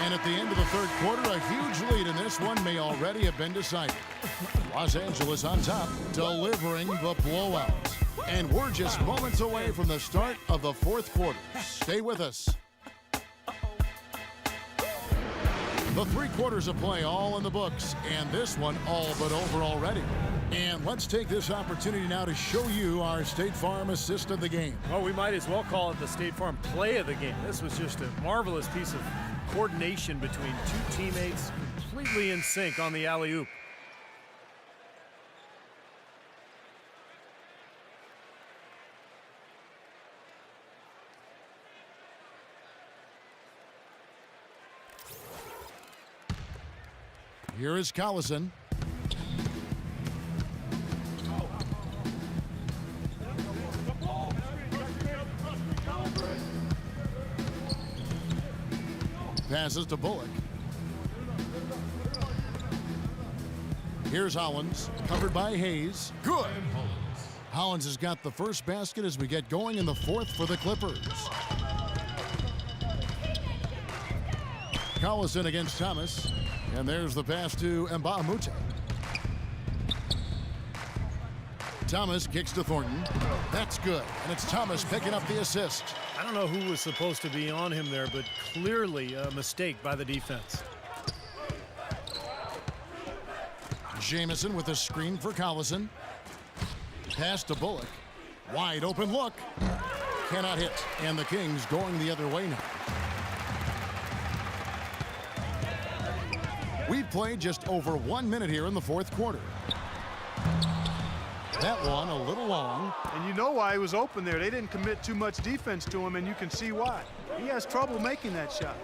And at the end of the third quarter, a huge lead in this one may already have been decided. Los Angeles on top, delivering the blowout. And we're just moments away from the start of the fourth quarter. Stay with us. The 3 quarters of play all in the books, and this one all but over already. And let's take this opportunity now to show you our State Farm assist of the game. Well, we might as well call it the State Farm play of the game. This was just a marvelous piece of coordination between 2 teammates, completely in sync on the alley-oop. Here is Collison. Passes to Bullock. Here's Hollins, covered by Hayes. Good. Hollins has got the first basket as we get going in the fourth for the Clippers. Collison against Thomas. And there's the pass to Mbamute. Thomas kicks to Thornton. That's good. And it's Thomas picking up the assist. I don't know who was supposed to be on him there, but clearly a mistake by the defense. Jamison with a screen for Collison. Pass to Bullock. Wide open look. Cannot hit. And the Kings going the other way now. We've played just over 1 minute here in the fourth quarter. That one a little long. And you know why he was open there. They didn't commit too much defense to him, and you can see why. He has trouble making that shot.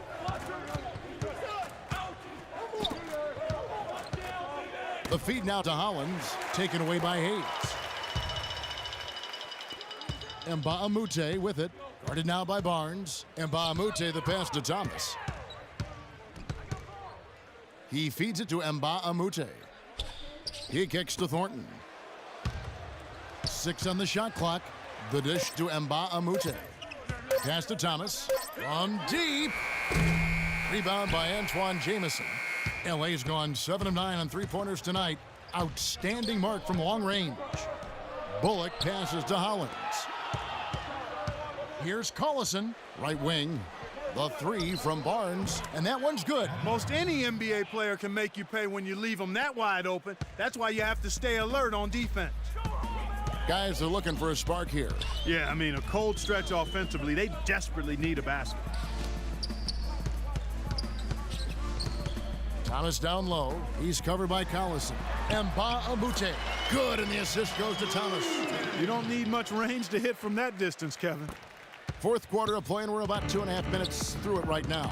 The feed now to Hollins, taken away by Hayes. Mbamute with it, guarded now by Barnes. Mbamute the pass to Thomas. He feeds it to Mbamute. He kicks to Thornton. 6 on the shot clock. The dish to Mbamute. Pass to Thomas. From deep. Rebound by Antoine Jamison. LA's gone 7 of 9 on 3-pointers tonight. Outstanding mark from long range. Bullock passes to Hollins. Here's Collison, right wing. The 3 from Barnes, and that one's good. Most any NBA player can make you pay when you leave them that wide open. That's why you have to stay alert on defense. Guys are looking for a spark here. Yeah, I mean, a cold stretch offensively. They desperately need a basket. Thomas down low. He's covered by Collison. Mbamute. Good, and the assist goes to Thomas. You don't need much range to hit from that distance, Kevin. Fourth quarter of play, and we're about 2.5 minutes through it right now.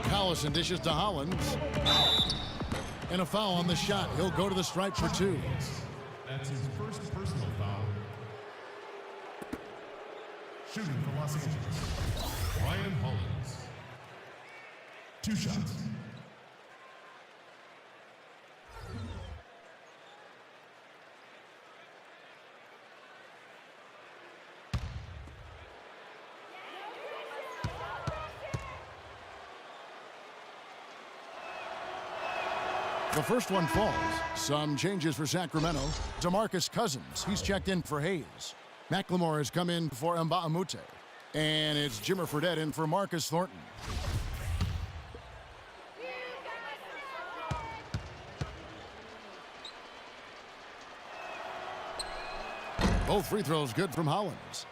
Collison dishes to Hollins. And a foul on the shot. He'll go to the stripe for 2. That's his first personal foul. Shooting for Los Angeles, Ryan Hollins. 2 shots. The first one falls. Some changes for Sacramento. DeMarcus Cousins, he's checked in for Hayes. McLemore has come in for Mbamute. And it's Jimmer Fredette in for Marcus Thornton. Both free throws good from Hollins.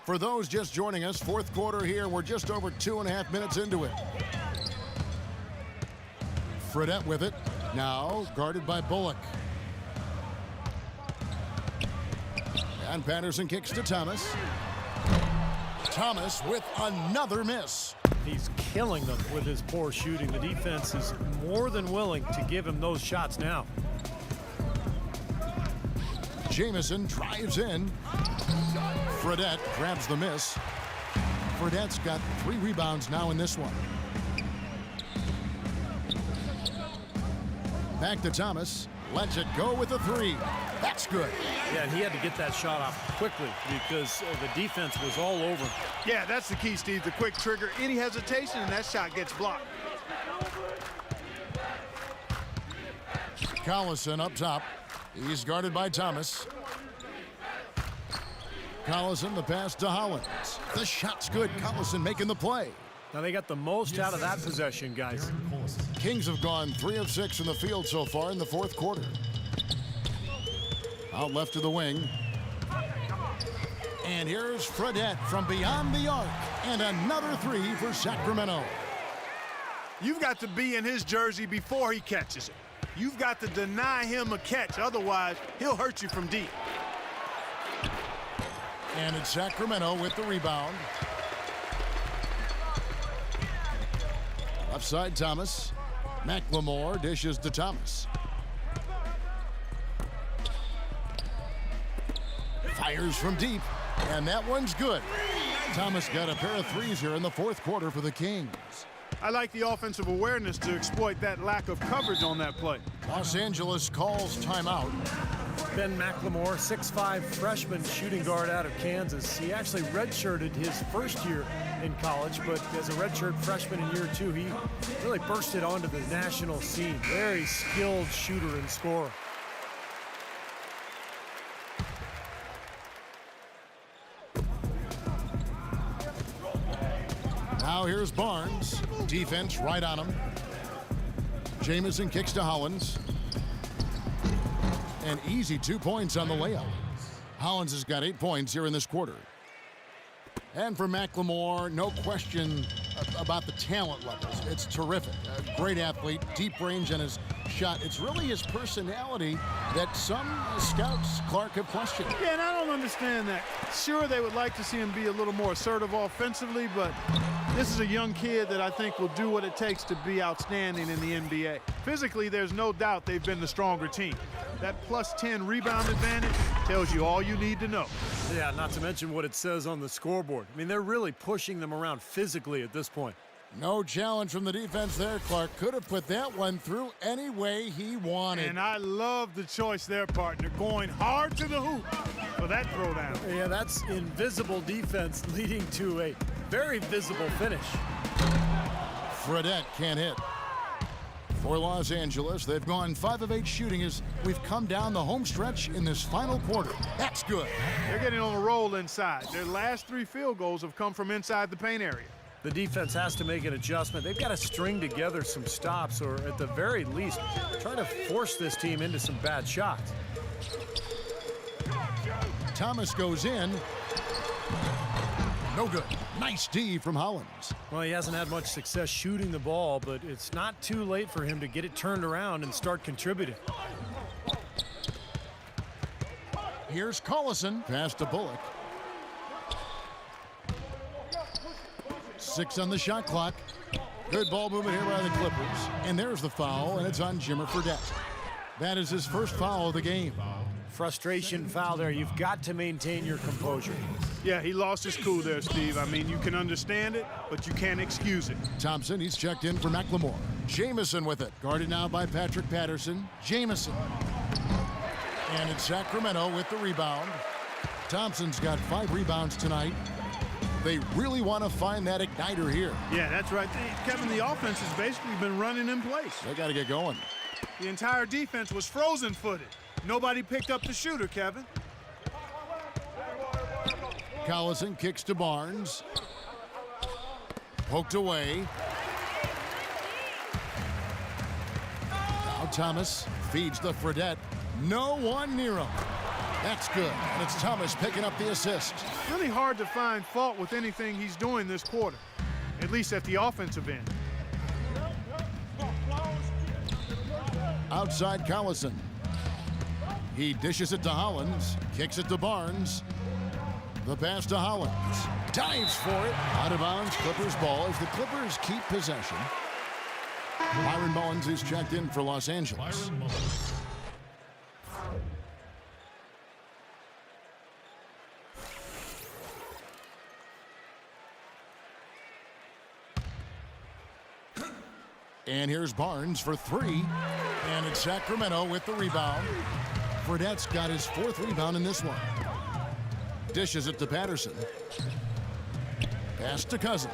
For those just joining us, fourth quarter here. We're just over 2.5 minutes into it. Fredette with it. Now guarded by Bullock. And Patterson kicks to Thomas. Thomas with another miss. He's killing them with his poor shooting. The defense is more than willing to give him those shots now. Jamison drives in. Fredette grabs the miss. Fredette's got 3 rebounds now in this one. Back to Thomas. Lets it go with a 3. That's good. Yeah, and he had to get that shot off quickly because the defense was all over. Yeah, that's the key, Steve. The quick trigger. Any hesitation, and that shot gets blocked. Collison up top. He's guarded by Thomas. Collison, the pass to Hollins. The shot's good. Collison making the play. Now they got the most out of that possession, guys. Kings have gone 3 of 6 in the field so far in the fourth quarter. Out left to the wing. And here's Fredette from beyond the arc. And another 3 for Sacramento. You've got to be in his jersey before he catches it. You've got to deny him a catch. Otherwise, he'll hurt you from deep. And it's Sacramento with the rebound. Left side, Thomas. McLemore dishes to Thomas. Fires from deep, and that one's good. Thomas got a pair of 3s here in the fourth quarter for the Kings. I like the offensive awareness to exploit that lack of coverage on that play. Los Angeles calls timeout. Ben McLemore, 6'5" freshman shooting guard out of Kansas. He actually redshirted his first year in college, but as a redshirt freshman in year 2, he really bursted onto the national scene. Very skilled shooter and scorer. Now here's Barnes. Defense right on him. Jamison kicks to Hollins. An easy 2 points on the layup. Hollins has got 8 points here in this quarter. And for McLemore, no question about the talent levels. It's terrific. A great athlete, deep range on his shot. It's really his personality that some scouts, Clark, have questioned. Yeah, and I don't understand that. Sure, they would like to see him be a little more assertive offensively, but this is a young kid that I think will do what it takes to be outstanding in the NBA. Physically, there's no doubt they've been the stronger team. That +10 rebound advantage tells you all you need to know. Yeah, not to mention what it says on the scoreboard. I mean, they're really pushing them around physically at this point. No challenge from the defense there, Clark. Could have put that one through any way he wanted. And I love the choice there, partner, going hard to the hoop for that throwdown. Yeah, that's invisible defense leading to a very visible finish. Fredette can't hit. For Los Angeles, they've gone 5 of 8 shooting as we've come down the home stretch in this final quarter. That's good. They're getting on a roll inside. Their last 3 field goals have come from inside the paint area. The defense has to make an adjustment. They've got to string together some stops, or at the very least, try to force this team into some bad shots. Thomas goes in. No good. Nice D from Hollins. Well, he hasn't had much success shooting the ball, but it's not too late for him to get it turned around and start contributing. Here's Collison. Pass to Bullock. 6 on the shot clock. Good ball movement here by the Clippers. And there's the foul, and it's on Jimmer Fredette. That is his first foul of the game. Frustration foul there. You've got to maintain your composure. Yeah, he lost his cool there, Steve. I mean, you can understand it, but you can't excuse it. Thompson, he's checked in for McLemore. Jamison with it. Guarded now by Patrick Patterson. Jamison. And it's Sacramento with the rebound. Thompson's got 5 rebounds tonight. They really want to find that igniter here. Yeah, that's right. Kevin, the offense has basically been running in place. They got to get going. The entire defense was frozen-footed. Nobody picked up the shooter, Kevin. Collison kicks to Barnes. Poked away. Now Thomas feeds to Fredette. No one near him. That's good. And it's Thomas picking up the assist. Really hard to find fault with anything he's doing this quarter, at least at the offensive end. Outside Collison. He dishes it to Hollins. Kicks it to Barnes. The pass to Hollins. Dives for it. Out of bounds. Clippers ball as the Clippers keep possession. Byron Mullins is checked in for Los Angeles. And here's Barnes for three. And it's Sacramento with the rebound. Fredette's got his fourth rebound in this one. Dishes it to Patterson. Pass to Cousins.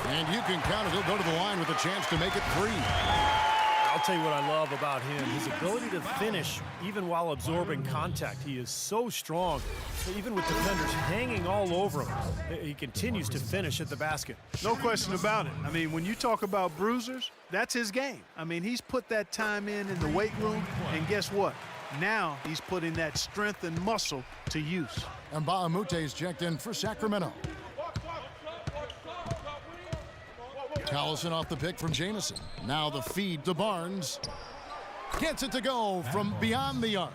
And you can count it. He'll go to the line with a chance to make it three. I'll tell you what I love about him, his ability to finish even while absorbing contact. He is so strong, even with defenders hanging all over him. He continues to finish at the basket. No question about it. I mean, when you talk about bruisers, that's his game. I mean, he's put that time in the weight room, and guess what? Now he's putting that strength and muscle to use. And Bahamute is checked in for Sacramento. Collison off the pick from Jamison. Now the feed to Barnes. Gets it to go from beyond the arc.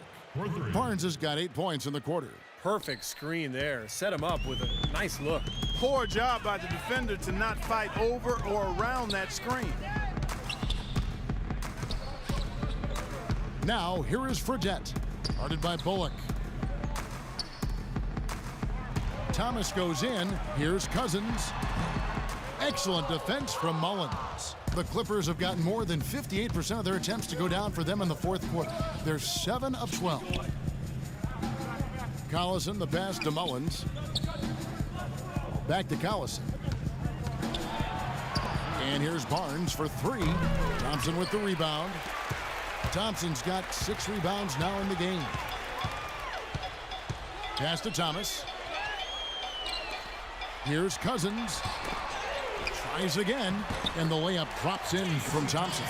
Barnes has got 8 points in the quarter. Perfect screen there. Set him up with a nice look. Poor job by the defender to not fight over or around that screen. Now here is Fredette. Guarded by Bullock. Thomas goes in. Here's Cousins. Excellent defense from Mullins. The Clippers have gotten more than 58% of their attempts to go down for them in the fourth quarter. They're 7 of 12. Collison, the pass to Mullins. Back to Collison. And here's Barnes for three. Thompson with the rebound. Thompson's got 6 rebounds now in the game. Pass to Thomas. Here's Cousins. Tries again, and the layup drops in from Thompson.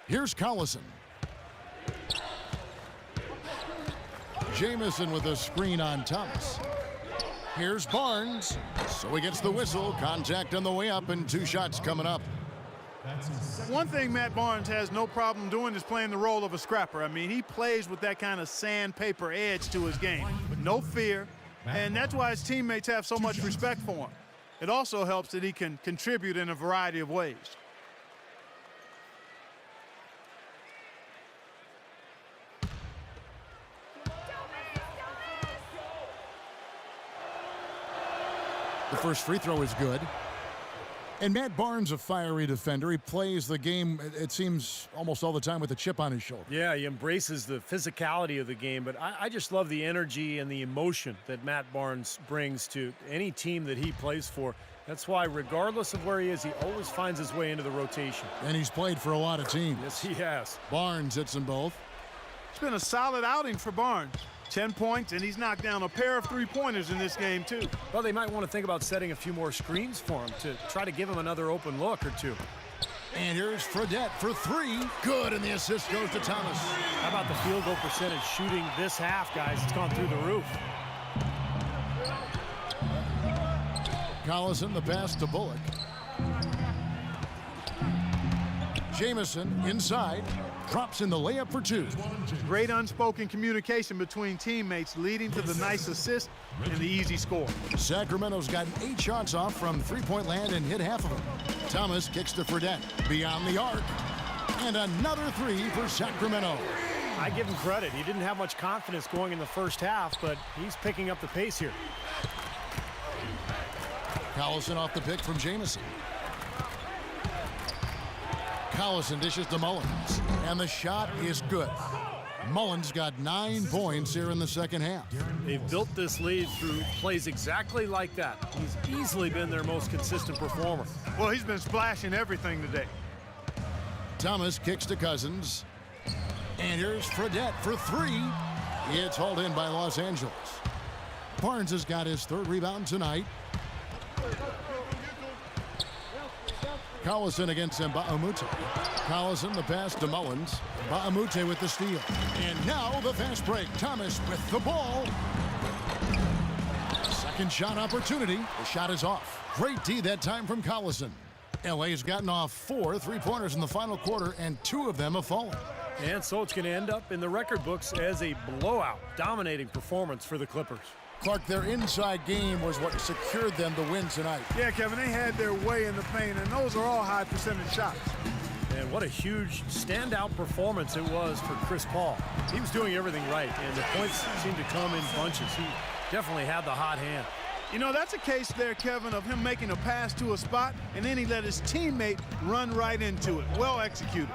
Here's Collison. Jamison with a screen on Thomas. Here's Barnes. So he gets the whistle. Contact on the way up, and 2 shots coming up. One thing Matt Barnes has no problem doing is playing the role of a scrapper. I mean, he plays with that kind of sandpaper edge to his game, with no fear, and that's why his teammates have so much respect for him. It also helps that he can contribute in a variety of ways. The first free throw is good. And Matt Barnes, a fiery defender. He plays the game, it seems, almost all the time with a chip on his shoulder. Yeah, he embraces the physicality of the game, but I just love the energy and the emotion that Matt Barnes brings to any team that he plays for. That's why, regardless of where he is, he always finds his way into the rotation. And he's played for a lot of teams. Yes, he has. Barnes hits them both. It's been a solid outing for Barnes. 10 points, and he's knocked down a pair of three-pointers in this game, too. Well, they might want to think about setting a few more screens for him to try to give him another open look or two. And here's Fredette for three. Good, and the assist goes to Thomas. How about the field goal percentage shooting this half, guys? It's gone through the roof. Collison, the pass to Bullock. Jamison inside. Drops in the layup for two. Great unspoken communication between teammates leading to the nice assist and the easy score. Sacramento's gotten 8 shots off from three-point land and hit half of them. Thomas kicks to Fredette beyond the arc. And another three for Sacramento. I give him credit. He didn't have much confidence going in the first half, but he's picking up the pace here. Collison off the pick from Jamison. Collison dishes to Mullins, and the shot is good. Mullins got 9 points here in the second half. They've built this lead through plays exactly like that. He's easily been their most consistent performer. Well, he's been splashing everything today. Thomas kicks to Cousins. And here's Fredette for 3. It's hauled in by Los Angeles. Barnes has got his 3rd rebound tonight. Collison against Mba'amute. Collison the pass to Mullins. Mba'amute with the steal. And now the fast break. Thomas with the ball. Second shot opportunity. The shot is off. Great D that time from Collison. LA's gotten off 4 3-pointers in the final quarter, and 2 of them have fallen. And so it's going to end up in the record books as a blowout, dominating performance for the Clippers. Clark, their inside game was what secured them to win tonight. Yeah, Kevin, they had their way in the paint, and those are all high percentage shots. And what a huge standout performance it was for Chris Paul. He was doing everything right, and the points seemed to come in bunches. He definitely had the hot hand. You know, that's a case there, Kevin, of him making a pass to a spot, and then he let his teammate run right into it. Well executed.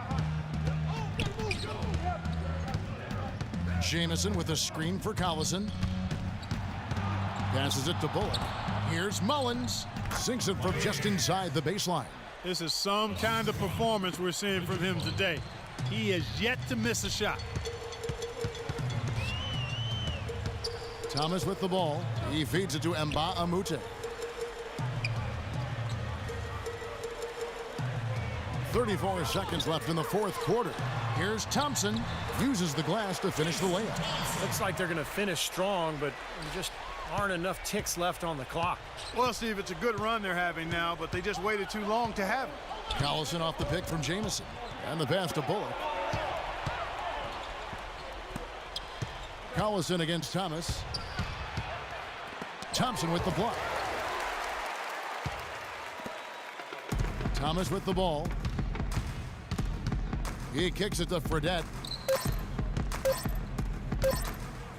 Jamison with a screen for Collison. Passes it to Bullock. Here's Mullins. Sinks it from just inside the baseline. This is some kind of performance we're seeing from him today. He has yet to miss a shot. Thomas with the ball. He feeds it to Mba'amute. 34 seconds left in the 4th quarter. Here's Thompson. Uses the glass to finish the layup. Looks like they're going to finish strong, but just aren't enough ticks left on the clock. Well, Steve, it's a good run they're having now, but they just waited too long to have it. Collison off the pick from Jamison. And the pass to Bullock. Collison against Thomas. Thompson with the block. Thomas with the ball. He kicks it to Fredette.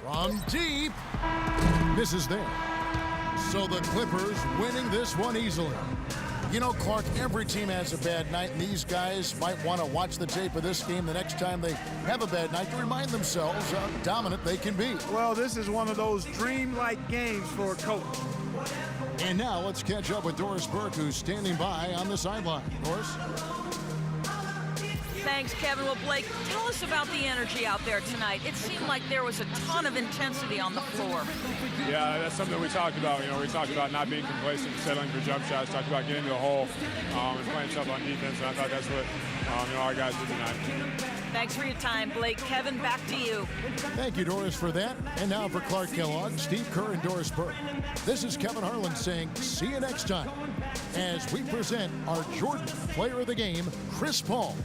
From deep. Misses there. So the Clippers winning this one easily. You know, Clark, every team has a bad night, and these guys might want to watch the tape of this game the next time they have a bad night to remind themselves how dominant they can be. Well, this is one of those dreamlike games for a coach. And now let's catch up with Doris Burke, who's standing by on the sideline. Doris? Thanks, Kevin. Well, Blake, tell us about the energy out there tonight. It seemed like there was a ton of intensity on the floor. Yeah, that's something we talked about. You know, we talked about not being complacent, settling for jump shots, talked about getting to the hole and playing tough on defense, and I thought that's what our guys did tonight. Thanks for your time, Blake. Kevin, back to you. Thank you, Doris, for that. And now for Clark Kellogg, Steve Kerr, and Doris Burke. This is Kevin Harlan saying see you next time as we present our Jordan Player of the Game, Chris Paul.